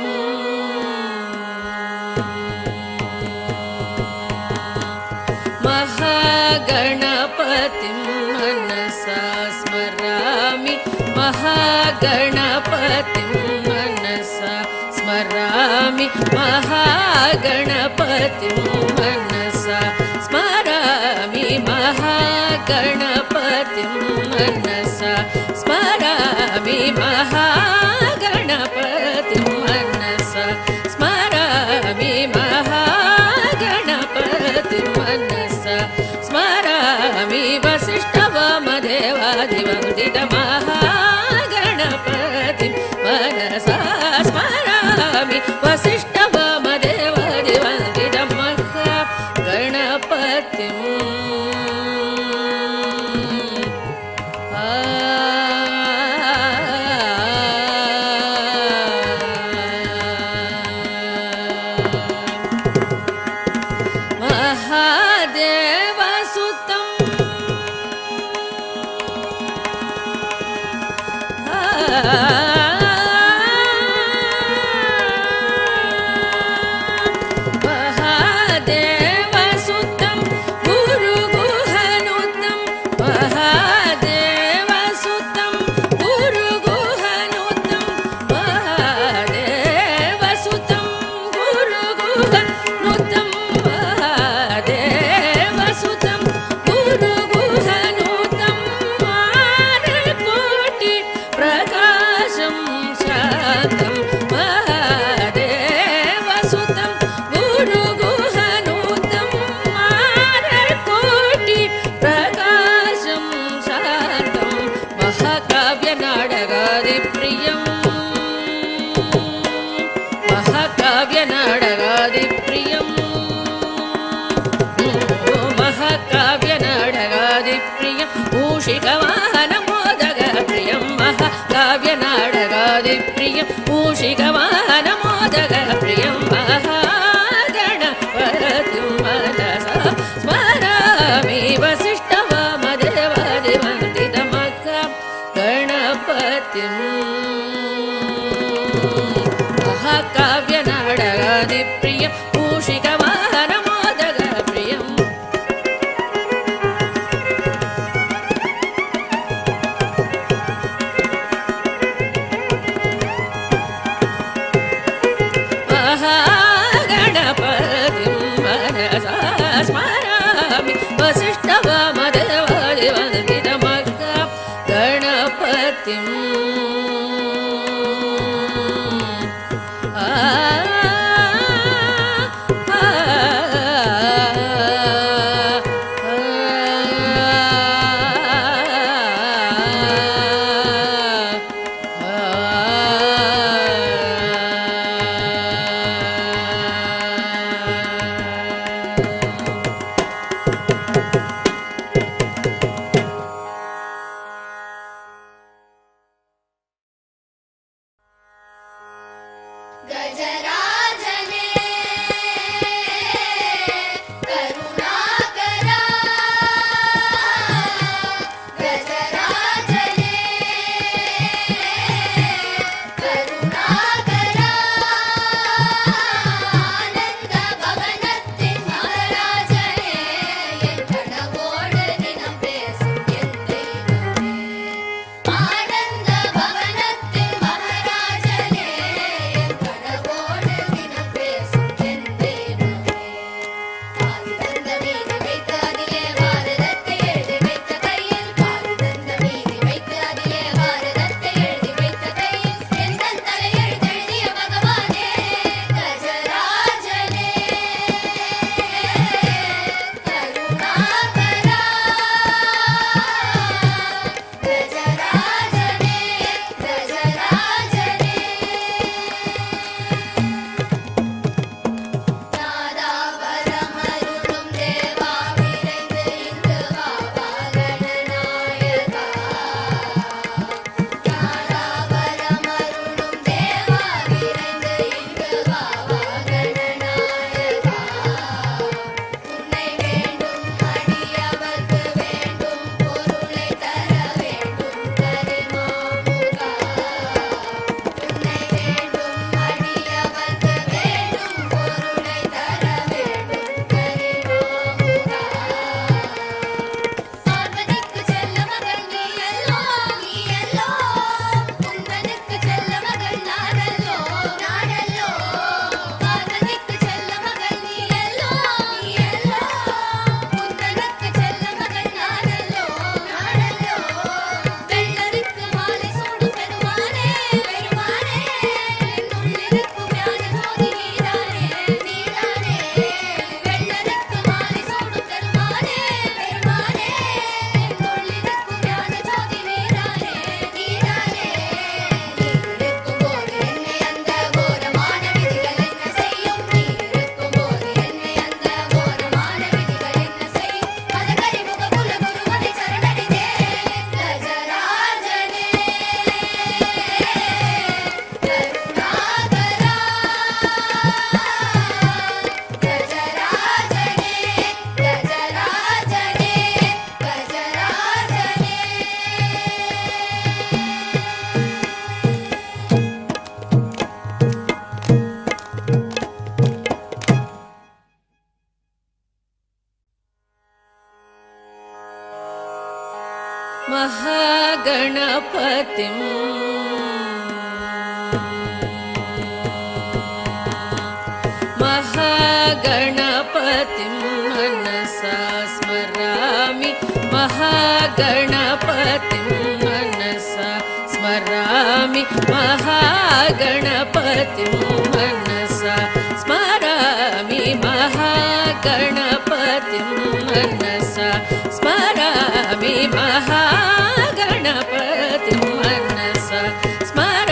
महागणपतिं मनसा स्मरामि महागणपतिं मनसा स्मरामि महागणपतिं मनसा स्मरामि महागणपतिं मनसा स्मरामि महागणपतिं मनसा स्मरामि महागणपतिं मनसा स्मरामि वसिष्ठवामदेवादिवन्दित महागणपतिं मनसा स्मरामि वसिष्ठवामदेवादिवन्दित महागणपतिं महादेवसुतं महादेवसुतं गुरुगुरुं प्रियं महाकाव्यनाटकादिप्रियं महाकाव्यनाटकादिप्रियं मूषिकवाहनमोदकप्रियं महाकाव्यनाटकादिप्रियं मूषिकवाहनमोदकप्रियं महागणपतिं मनसा स्मरामि वसिष्ठवामदेवादिवन्दितमहागणपतिं महाकाव्यनाटकादिप्रियं मूषिकवाहनमोदकप्रियम् महागणपतिं मनसा स्मरामि वसिष्ठवामदेवादिवन्दितमहागणपतिं गजराजने करुणाकरा गजराजने करुणाकरा आनंद भवनत्तिन महाराजने एन कणवोड दिनम पेसुम एन देवने आनंद भवनत्तिन महाराजने एन कणवोड दिनम पेसुम एन देवने பாதி தந்த மீதி வைத்து அதிலே பாரதத்தை எழுதி வைத்த கையில் பாதி தந்த மீதி வைத்து அதிலே பாரதத்தை எழுதி வைத்த கையில் என் தன் தலையெழுத்து எழுதிய பகவானே கஜராஜனே கருணாகரா கஜராஜனே கஜராஜனே நாதாபரமருளும் தேவா விரைந்து இங்கு வா கணநாயகா நாதாபரமருளும் தேவா விரைந்து இங்கு வா கணநாயகா உன்னை வேண்டும் அடியவர்க்கு வேண்டும் பொருளை தர வேண்டும் கரிமாமுகா உன்னை வேண்டும் அடியவர்க்கு வேண்டும் பொருளை தர வேண்டும் கரிமாமுகா பார்வதிக்கு செல்ல மகன் நீ அல்லோ குந்தனுக்கு செல்ல மகன் நானல்லோ பார்வதிக்கு செல்ல மகன் நீ அல்லோ குந்தனுக்கு செல்ல மகன் நானல்லோ வெள்ளருக்கு மாலை சூடும் பெருமானே என்னுள்ளிருக்கும் ஞான ஜோதி நீதானே வெள்ளருக்கு மாலை சூடும் பெருமானே என்னுள்ளிருக்கும் ஞான ஜோதி நீதானே நீ இருக்கும்போது என்னை அந்த கோரமான விதிகள் என்ன செய்யும் நீ இருக்கும்போது என்னை அந்த கோரமான விதிகள் என்ன செய்யும் மதகரிமுக குலகுருவனை சரணடைந்தேன் கஜராஜனே கருணாகரா கஜராஜனே महागणपतिं महागणपतिं मनसा स्मरामि महागणपतिं मनसा स्मरामि महागणपतिं मनसा स्मरामि महागणपतिं मनसा स्मरामि महागणपतिं मनसा स्मरामि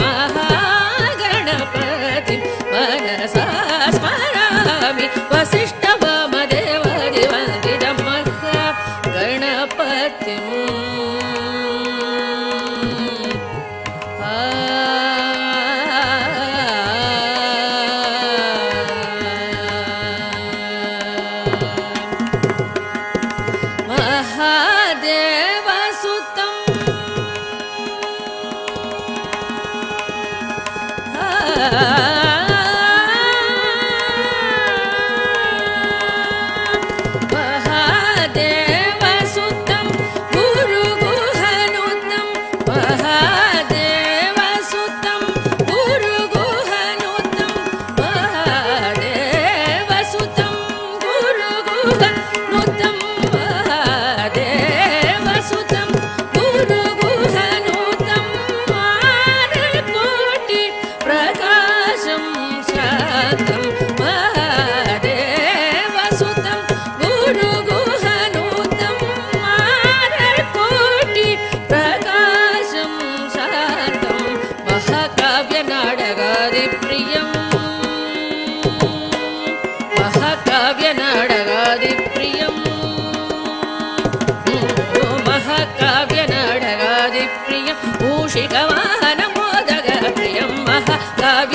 महागणपतिं मनसा स्मरामि वसिष्ठवामदेवादिवन्दितं महागणपतिम्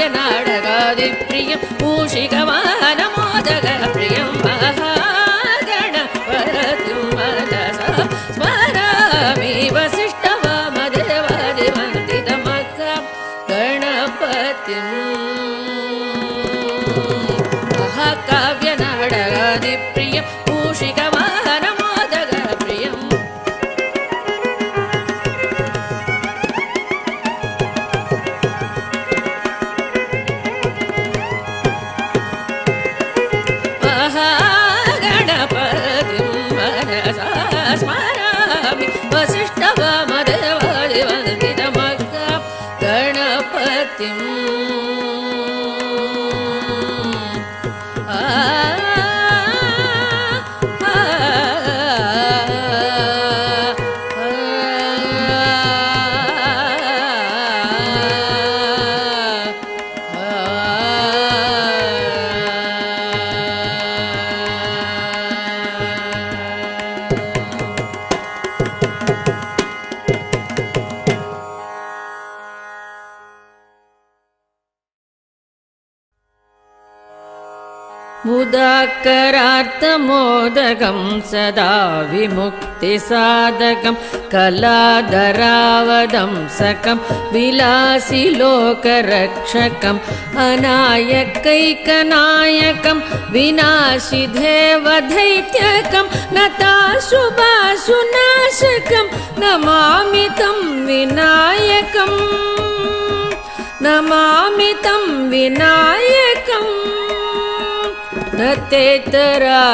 काव्यनाटकादिप्रियं मूषिकवाहनमोदकप्रियं महागणपतिं मनसा स्मरामि वसिष्ठवामदेवादिवन्दितं महागणपतिम् महाकाव्यनाटकादिप्रियं मूषिकवाहनमोदकप्रियम् स्मरामि वसिष्ठवामदेवादिवन्दितं महागणपतिम् मुदाकरार्थमोदकं सदा विमुक्तिसाधकं कलाधरावदंसकं विलासिलोकरक्षकम् अनायकैकनायकं विनाशिदेवदैत्यकं नताशुभाशुनाशकं नमामि तं विनायकं नमामि तं विनायकम्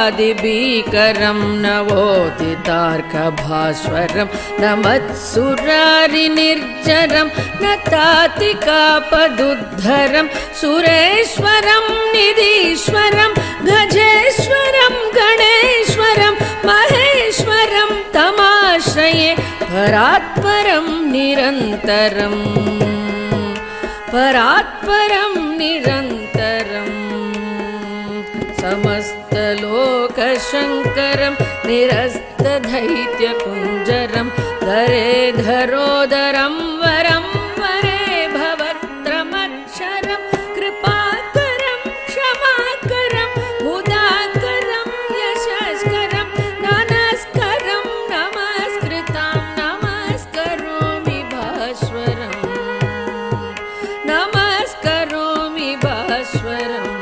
नतेतरादिभीकरं नवोदितार्कभास्वरं नमत्सुरारिनिर्जरं नतातिकापदुद्धरं सुरेश्वरं निधीश्वरं गजेश्वरं गणेश्वरं महेश्वरं तमाश्रये परात्परं निरन्तरम् परात्परं निरन्तरम् समस्तलोकशङ्करं निरस्तदैत्यकुञ्जरं धरेधरोदरं वरं वरे भवत्रमक्षरं कृपाकरं क्षमाकरं मुदाकरं यशस्करं नमस्करं नमस्कृतां नमस्करोमि भास्वरम् नमस्करोमि भास्वरम्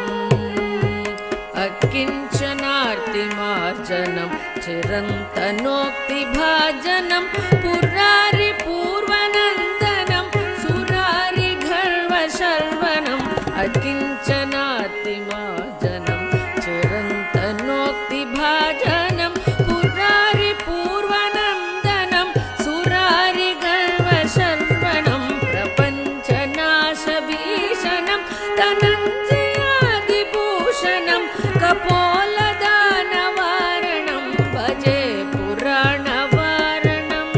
अकिञ्चनार्तिमार्जनं चिरन्तनोक्तिभाजनं पुरारिपूर्वनन्दनं सुरारिगर्वशर्वणम् अकिञ्चनार्तिमार्जनं चिरन्तनोक्तिभाजनं पुरारिपूर्वनन्दनं सुरारिगर्वशर्वणं प्रपञ्चनाशभीषणं धनञ्जयादिभूषणं कपोलदानवारणं भजे पुराणवारणं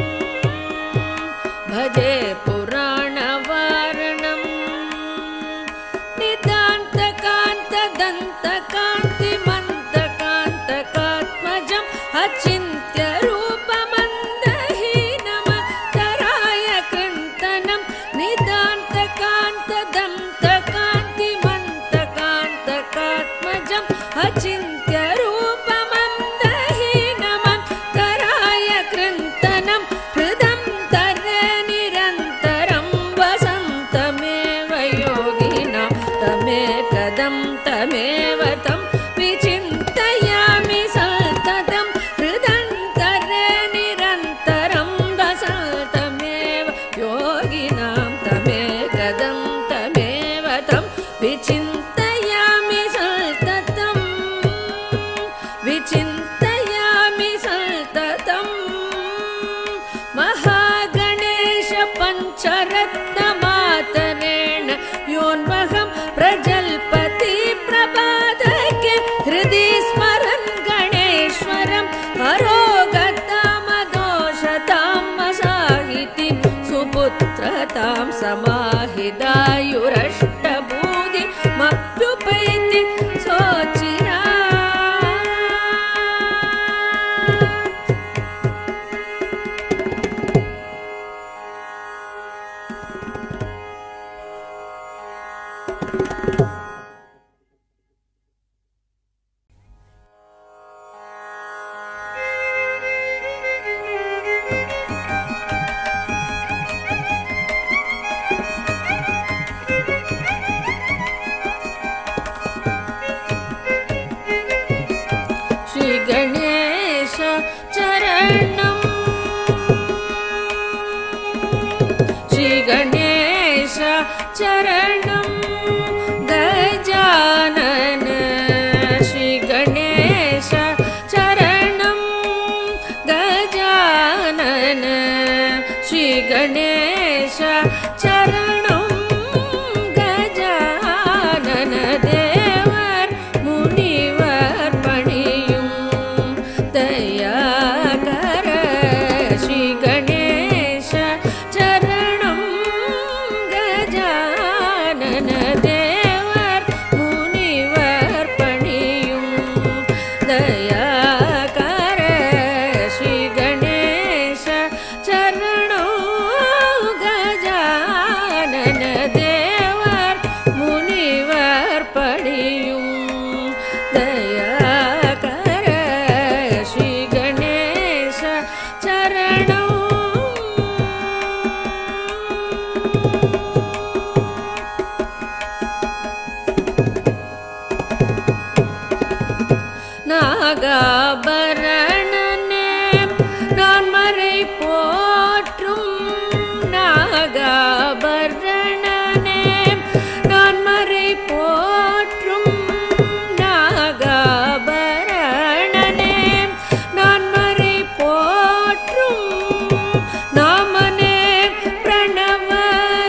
भजे पुराणवारणम् चिन्त्यरूपमन्दहीनमन्तराय कृन्तनं हृदं तरे निरन्तरं वसन्तमेव योगिनां तमेकदं तमेव तं विचिन्तयामि सततं हृदं तरे निरन्तरं वसन्तमेव योगिनां तमेकदं तमेव तं विचिन्तयामि सततं विचिन्तयामि सततं महागणेश पञ्चरत्नमातरेण योन्वहं प्रजल्पति प्रपादके हृदि स्मरन् गणेश्वरम् अरोगतामदोषतां मसाहितिं सुपुत्रतां समाहिदायुरष्टभूति मप्युपैति सोचिरा श्री गणेश चरणं श्री गणेश चरणं गजानन श्री गणेश चरणं गजानन श्री गणेश चरणं गजानन देवर मुनिवर पणियुं दयाकर श्री गणेश चरणं गजानन देवर मुनिवर पणियुं दयाकर श्री गणेश चरणं गजानन देवर मुनिवर पणियुं दयाकर श्री गणेश चरणं நாகாபரணனே நான் மறை போற்றும் நாகாபரணனே நான் மறை போற்றும் நாகாபரணனே நான் மறை போற்றும் நாமனே பிரணவ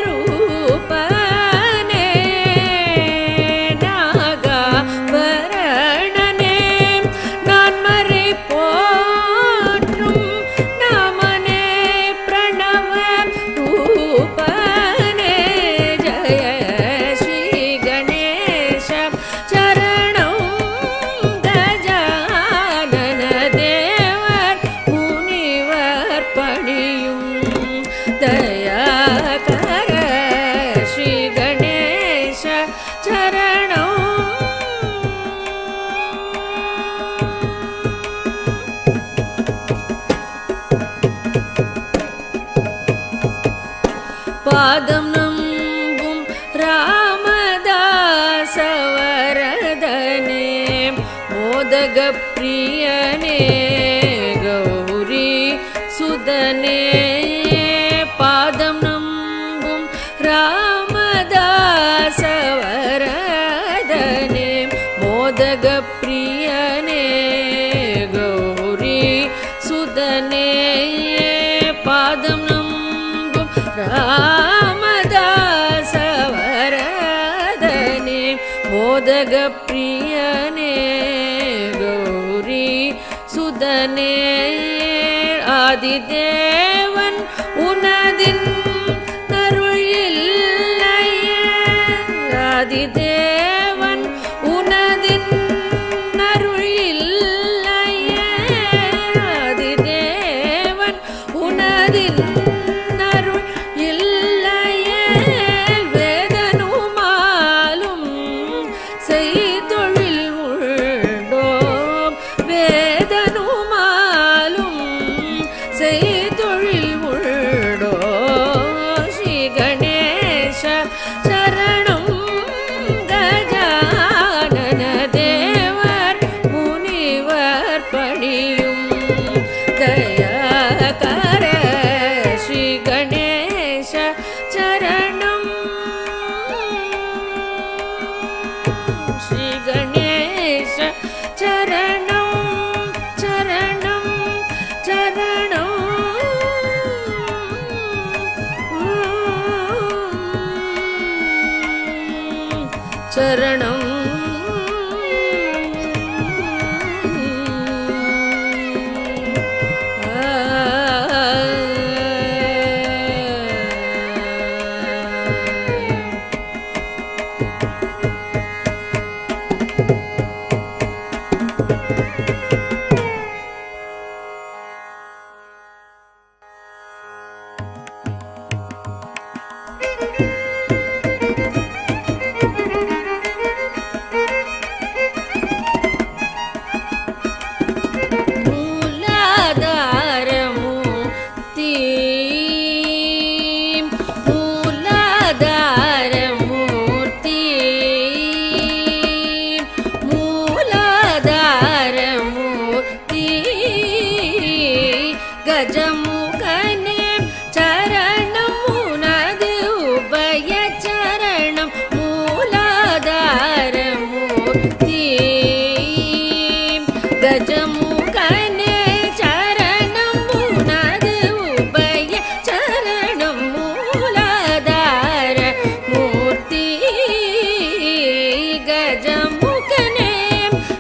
ரூபனே நாகாபரணனே நான் மறை போற்றும் நாமனே பிரணவ ரூபனே ஜய ஸ்ரீ கணேச சரணம் கஜானன தேவர் முனிவர் பணியும் தயாகர ஸ்ரீ கணேச சரணம் பாதம் நம்பும் ராமதாசவரதனே மோதக பிரியனே கௌரி சுதனே பாதம் நம்பும் ராமதாசவரதனே மோதக பிரியனே கௌரி சுதனே பாதம் நம்பும் ராமதாசவரதனே மோதக பிரியனே கௌரி சுதனே ஆதிதேவன் உனதின் அருள் இல்லையே ஆதிதேவன் உனதின் அருள் இல்லையே ஆதிதேவன் உனதின் அருள் இல்லையே வேதனுமாலும் செய்தொழில் உள் சரணம் கஜானன தேவர் முனிவர் பணியும் தயாகர ஸ்ரீ கணேச சரணம் ஸ்ரீ கணேச சரணம் சரணம் சரணம் சரணம் கஜமுகனே சரணம் உனது உபய சரணம் மூலாதார மூர்த்தி கஜமுகனே சரணம் உனது உபய சரணம் மூலாதார மூர்த்தி கஜமுகனே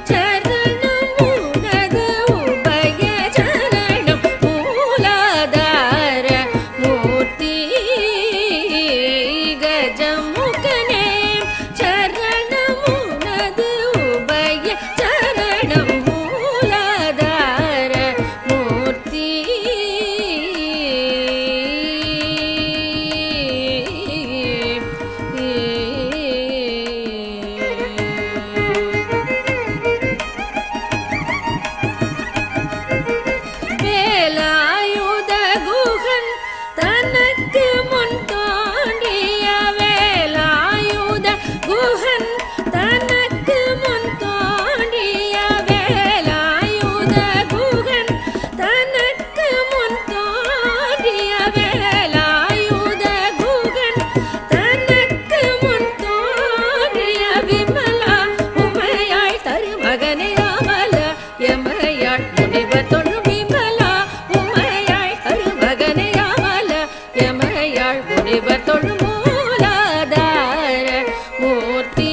சரணம் உனது உபய சரணம் மூலாதார மூர்த்தி கஜமுகனே சரணம் உனது உபய சரணம் மூலாதார மூர்த்தி வேலாயுத குகன் தனக்கு முன் தோன்றிய வேலாயுத குகன் தனக்கு முன் தோன்றிய வேலாயுத குகன் தனக்கு முன் தோன்றிய வேலாயுத குகன் தனக்கு முன் தோன்றிய விமலா உமையாய் தருமகனே அமல எமையாள் முனிவர் தொழும் விமலா உமையாள் அருமகனே அமல எமையாள் முனிவர் தொழும் மூலாதார மூர்த்தி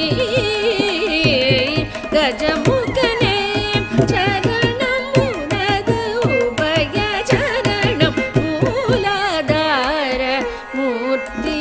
கஜமுகனே சரணம் உனது உபய சரணம் மூலாதார மூர்த்தி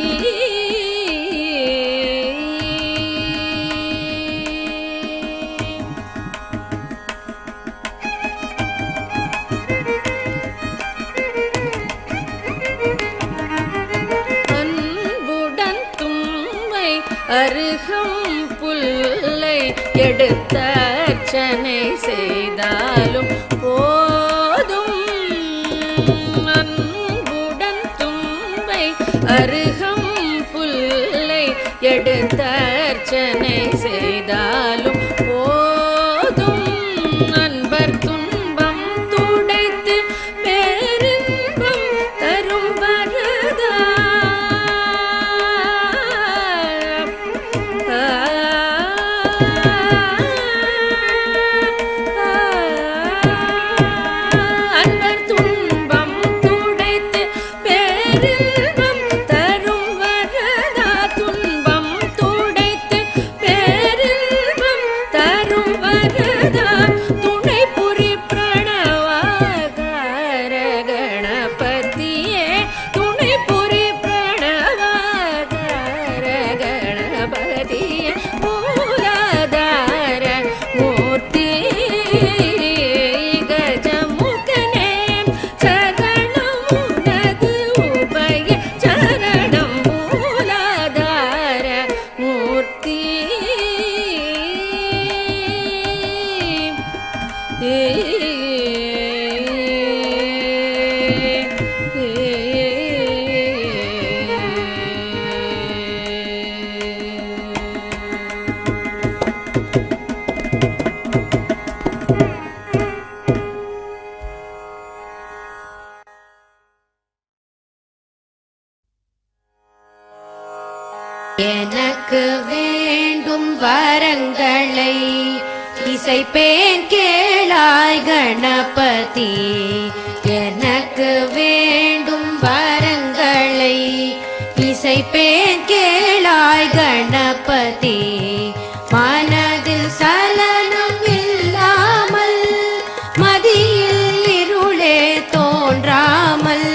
அன்புடன் தும்பை அருகம் புல்லை எடுத்த அர்ச்சனை செய்தாலும் போதும் அன்புடன் தும்பை அருகம் புல்லை எடுத்த அர்ச்சனை செய்தாலும் போதும் அன்பர் துன்பம் துடைத்து பேரின்பம் தரும் வரதா அன்பர் துன்பம் துடைத்து பேரின்பம் தரும் வரதா துன்பம் துடைத்து பேரின்பம் எனக்கு வேண்டும் வரங்களை இசைப்பேன் கேளாய் கணபதி. எனக்கு வேண்டும் வரங்களை இசைப்பேன் கேளாய் கணபதி. மனதில் சலனம் இல்லாமல் மதியில் இருளே தோன்றாமல்,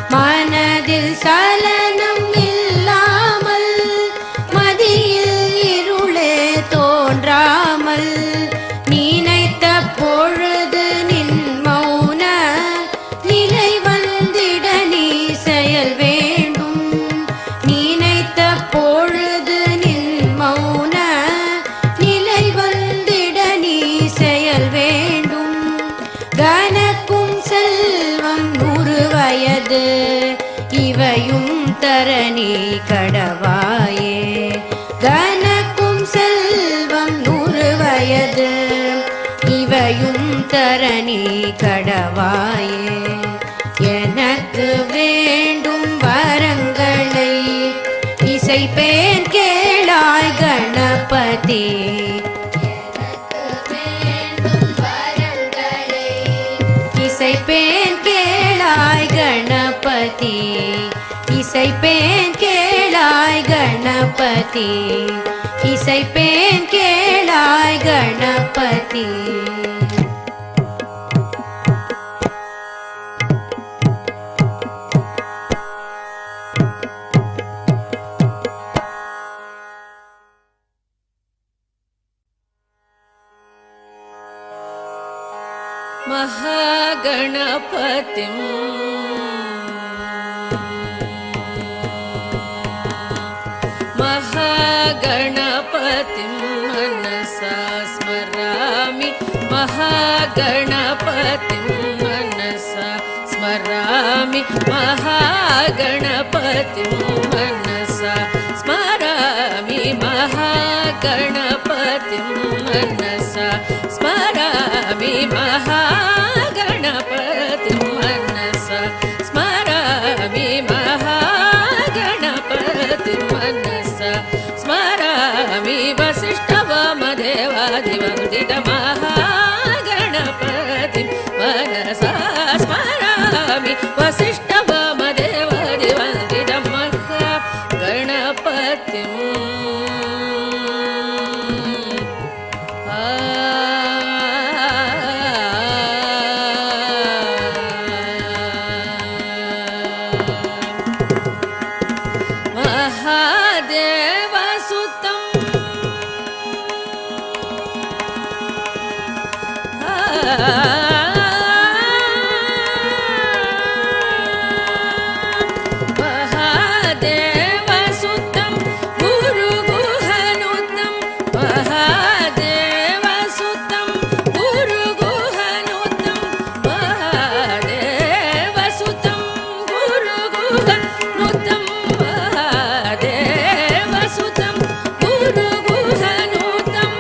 மனதில் சலனம் இல்லாமல் மதியில் இருளே தோன்றாமல், நினைத்த பொழுது நின் மௌன நிலை வந்திட நீ செயல் வேண்டும். நினைத்த பொழுது நின் மௌன நிலை வந்திட நீ செயல் வேண்டும். கனக்கும் செல்வம் 100 வயது இவையும் தரணி கடவாயே. கனக்கும் செல்வம் 100 வயது இவையும் தரணி கடவாயே. எனக்கு வேண்டும் வரங்களை இசைப்பேன் கேளாய் கணபதி. இசைப்பேன் கேளாய் கணபதி. இசைப்பேன் கேளாய் கணபதி. இசைப்பேன் கேளாய் கணபதி. महागणपतिं महागणपतिं मनसा स्मरामि. महागणपतिं मनसा स्मरामि. महागणपतिं मनसा स्मरामि. महागणपतिं मनसा स्मरामि. महागणपतिं मनसा स्मरामि. महागणपतिं मनसा स्मरामि. वसिष्ठवामदेवादिवन्दित महागणपतिं मनसा स्मरामि. वसिष्ठवामदेवादिवन्दित महागणपतिं महादेवसुतं महादेवसुतं गुरुगुहनुतं. महादेवसुतं गुरुगुहनुतं. महादेवसुतं गुरुगुहनुतं. महादेवसुतं गुरुगुहनुतं.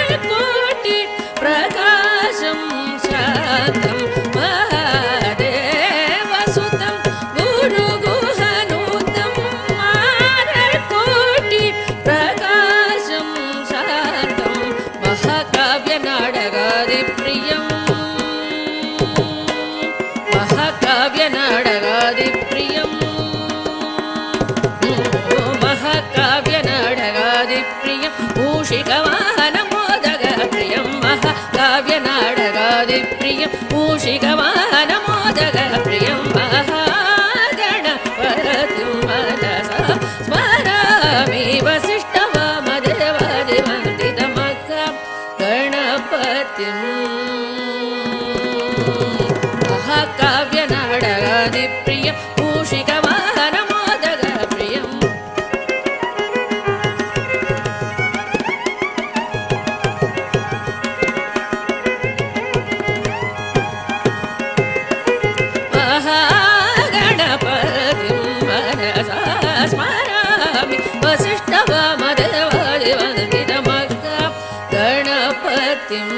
मानकोटि प्रकाशं शान्तं. महादेवसुतं गुरुगुहनुतं. मानकोटि प्रकाशं शान्तं. महाकाव्यनाटकादिप्रियं महाकाव्यनाटकादिप्रियं महाकाव्यनाटकादिप्रियं मूषिकवाहनमोदकप्रियं. महाकाव्यनाटकादिप्रियं मूषिकवाहनमोदकप्रियं. महागणपतिं मनसा स्मरामि. वसिष्ठवामदेवादिवन्दित महागणपतिं महाकाव्यनाटकादिप्रियं मूषिकवाहनमोदकप्रियं. महागणपतिं मनसा स्मरामि. वसिष्ठवामदेवादिवन्दित महागणपतिं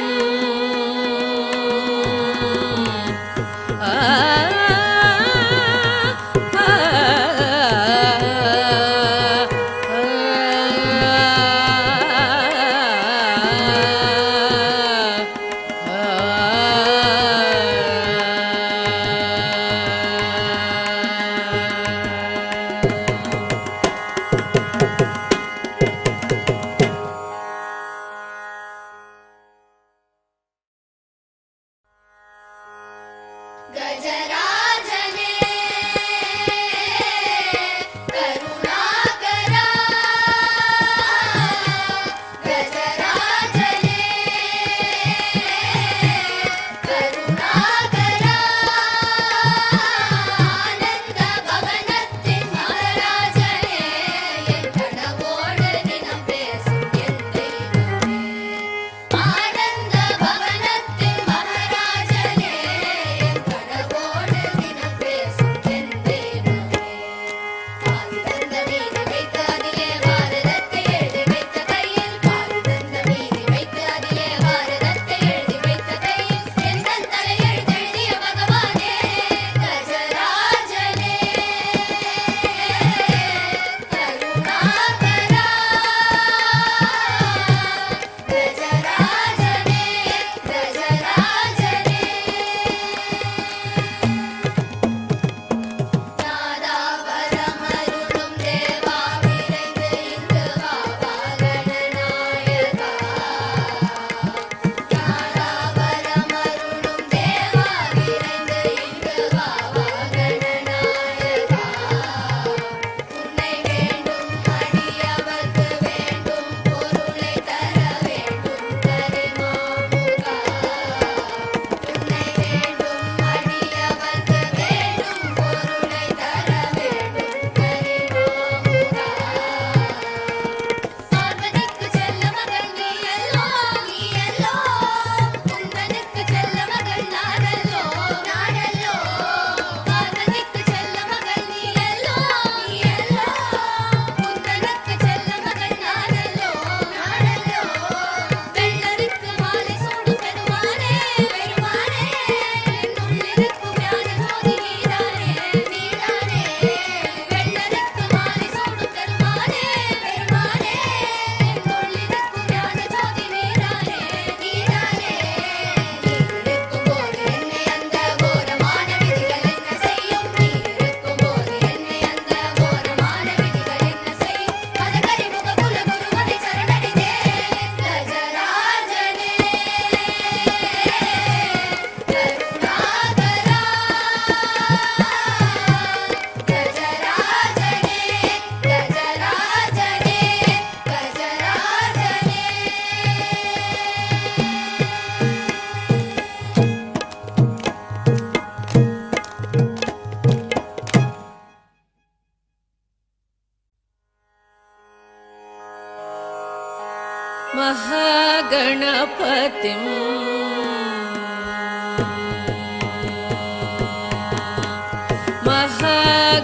महागणपतिं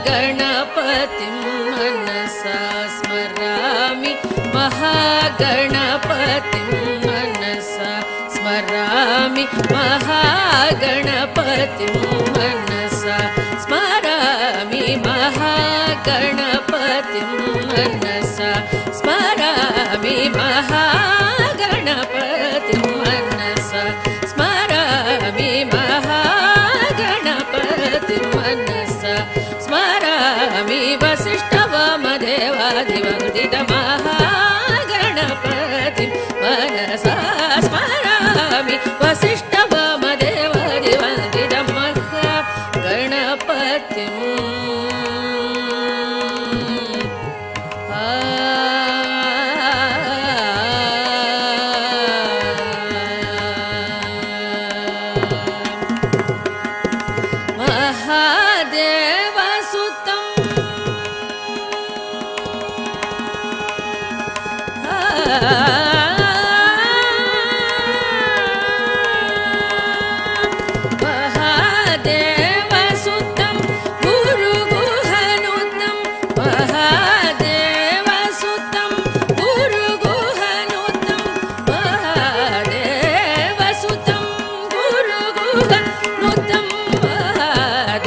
महागणपतिं मनसा स्मरामि महागणपतिं मनसा स्मरामि महागणपतिं मनसा स्मरामि महागणपतिं मनसा स्मरामि महागणपतिं मनसा स्मरामि महागणपतिं मनसा स्मरामि वसिष्ठवामदेवादिवन्दितमहागणपतिं मनसा स्मरामि वसिष्ठवामदेवादिवन्दितमहागणपतिं महादेवसुतं गुरुगुहनुतं महादेवसुतं गुरुगुहनुतं महादेवसुतं गुरुगुहनुतं महादेवसुतं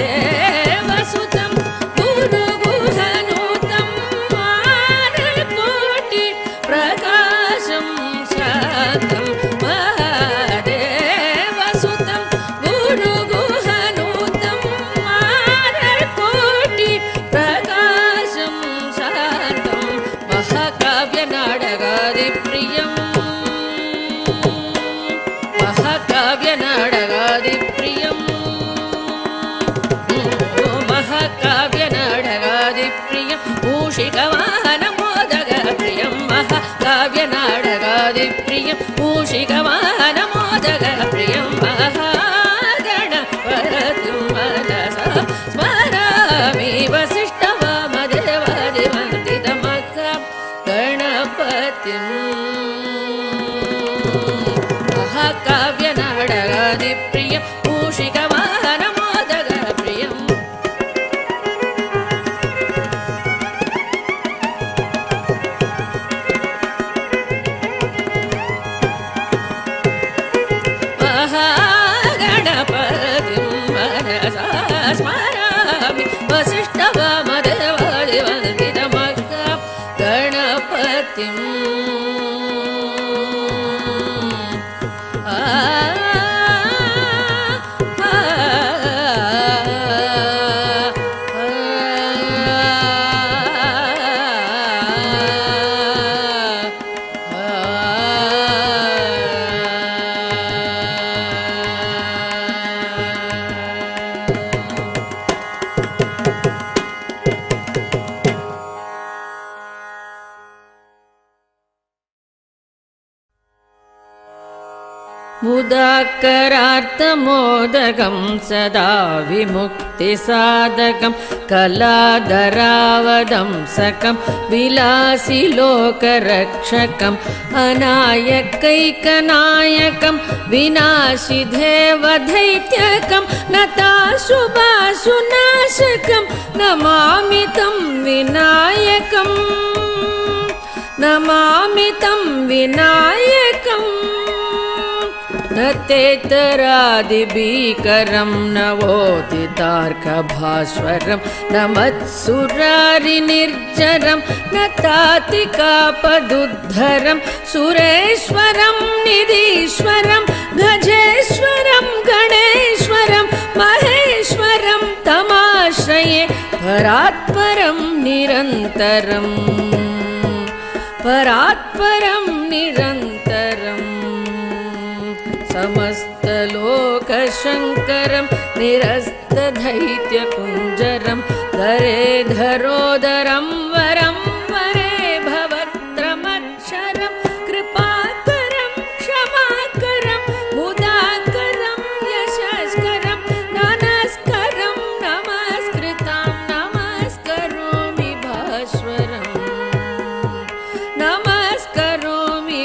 गुरुगुहनुतं मानकोटि प्रकाशं शान्तं महादेवसुतं गुरुगुहनुतं मानकोटि प्रकाशं शान्तं महाकाव्यनाटकादिप्रियं महाकाव्यनाटकादिप्रियं महाकाव्यनाटकादिप्रियं मूषिकवाहनमोदकप्रियं महाकाव्यनाटकादिप्रियं मूषिकवाहनमोदकप्रियं महागणपतिं मनसा स्मरामि वसिष्ठवामदेवादिवन्दितमहागणपतिं महाकाव्यनाटकादिप्रियं मूषिकवाहनमोदकप्रियं महागणपतिं मनसा स्मरामि वसिष्ठवामदेवादिवन्दितमहागणपतिं मुदाकरार्थमोदकं सदा विमुक्तिसाधकं कलाधरावदंसकं विलासिलोकरक्षकम् अनायकैकनायकं विनाशिदेवदैत्यकं नताशुभाशुनाशकं नमामि तं विनायकं नमामि तं विनायकम् नतेतरादिभीकरं नवोदितार्कभास्वरं नमत्सुरारिनिर्जरं नतातिकापदुद्धरं सुरेश्वरं निधीश्वरं गजेश्वरं गणेश्वरं महेश्वरं तमाश्रये परात्परं निरन्तरं परात्परं निरन्तरम् समस्तलोकशङ्करं निरस्तदैत्यकुञ्जरं धरेधरोदरं वरं वरे भवत्रमक्षरं कृपाकरं क्षमाकरं मुदाकरं यशस्करं नमस्करं नमस्कृतां नमस्करोमि भास्वरं नमस्करोमि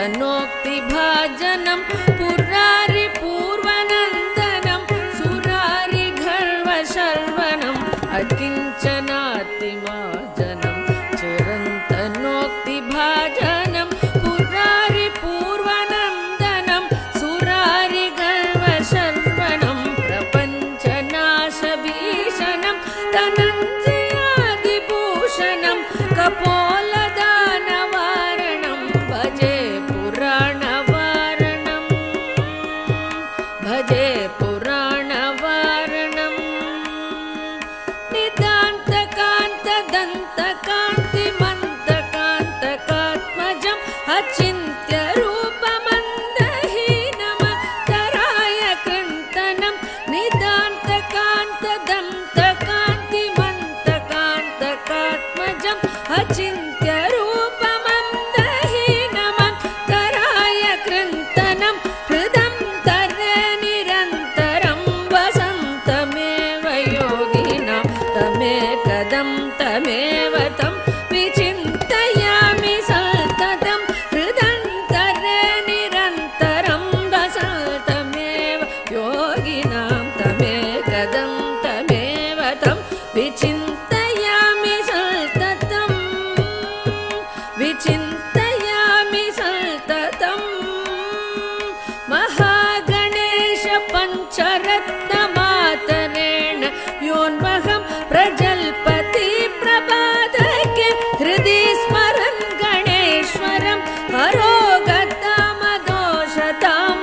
चिरन्तनोक्तिभाजनं पुरारि पूर्वनन्दनं सुरारि गर्वशर्वणम् अकिञ्चनातिमाजनं चिरन्तनोक्तिभाजनं पुरारि पूर्वनन्दनं सुरारि गर्वशर्वणं प्रपञ्चनाशभीषणं धनञ्जयादिभूषणं कपोलदानवारणं भजे पुराणवारणं भजे पुराणवारणं निदान्तकान्तदन्तकान्तिमन्तकान्तकात्मजं अचिन्त्यरूपमन्दहीनमन्तराय कृन्तनं निदान्तकान्तदन्तकान्तिमन्तकान्तकात्मजं अचिन्त्यरूपमन्दहीनमन्तराय कृन्तनं हृदं तरे निरन्तरं वसन्तमेव योगिनां तमेकदं तमेव तं विचिन्तयामि सततं हृदं तरे निरन्तरं वसन्तमेव योगिनां तमेकदं तमेव तं विचिन्तयामि सततं विचिन्तयामि सततं महागणेश पञ्चरत्नमातरेण योन्वहं प्रजल्पति प्रभातके हृदि स्मरन् गणेश्वरं हरोगतामदोषतां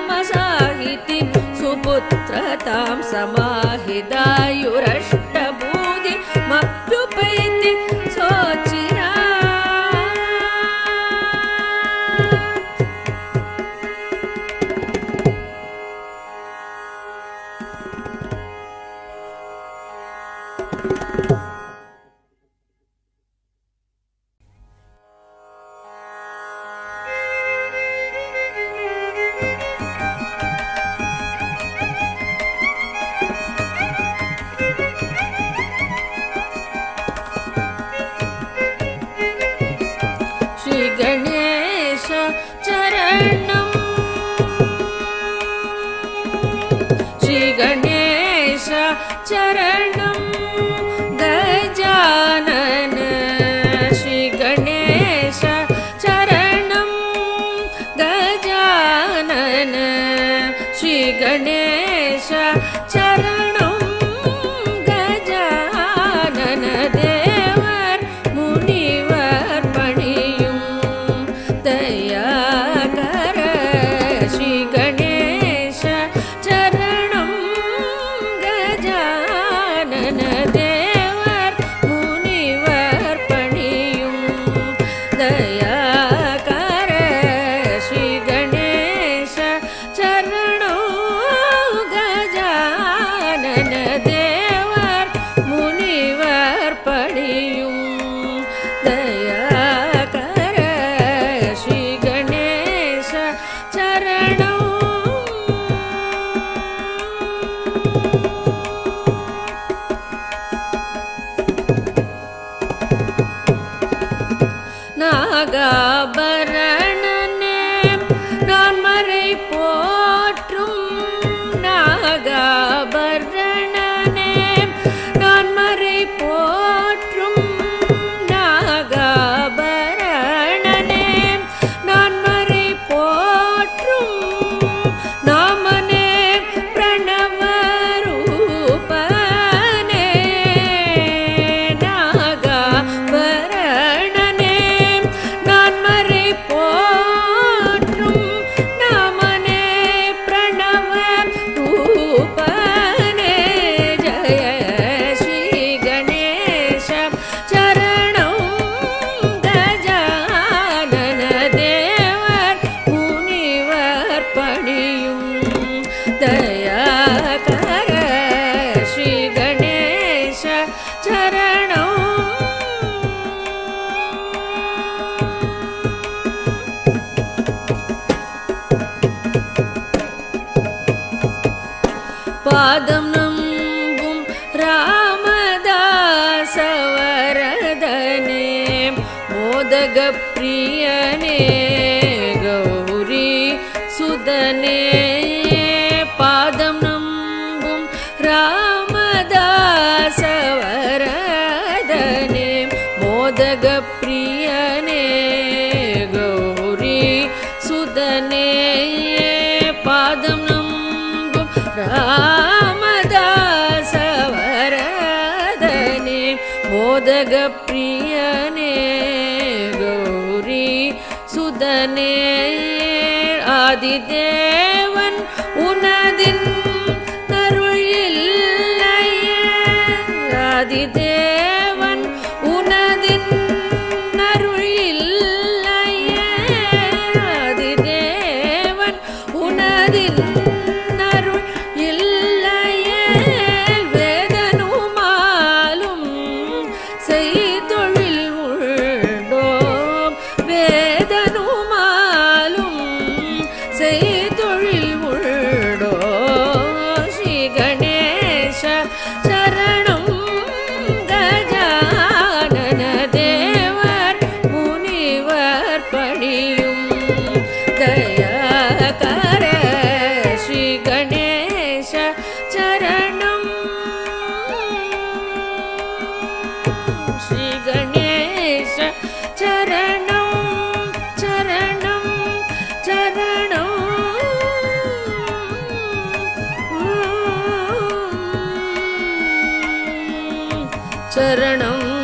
मसाहितिं सुपुत्रतां समाहिदायुरष्टभूतिमप्युपैति सोचिरा श्री गणेश चरणं श्री गणेश चरणं गजानन श्री गणेश चरणं गजानन श्री गणेश चरणं गजानन देवर मुनिवर पणियुं दयाकर श्री गणेश चरणं गजानन देवर मुनिवर पणियुं दयाकर श्री गणेश चरणं गजानन देवर मुनिवर पणियुं दयाकर श्री गणेश चरणं நாகாபரணனே நான் மறை போற்றும் நாகாபரணனே நான் மறை போற்றும் நாகாபரணனே நான் மறை போற்றும் நாமனே பிரணவரூபனே நாகாபரணனே நான் மறை போற்றும் நாமனே பிரணவரூபனே ஜய ஸ்ரீ கணேಶ चरणं गजानन देवर मुनिवर पणियुं दयाकर श्री गणेश चरणं पादं नम्बुं रामदासवरदने मोदगप्रियने गौ மோதக பிரியனே கௌரி சுதனே ஆதிதேவன் உனதின் அருள் இல்லையே ஆதிதேவன் உனதின் அருள் இல்லையே ஆதிதேவன் உனதின் அருள் இல்லையே வேதனுமாலும் செய்தொழில் உண்டோம் வேதனுமாலும் செய்தொழில் உண்டோ ஸ்ரீ கணேச சரணம் கஜானன தேவர் முனிவர் பணியும் தயாகர ஸ்ரீ கணேச சரணம் ஸ்ரீ கணேச சரணம் சரணம் சரணம் சரணம்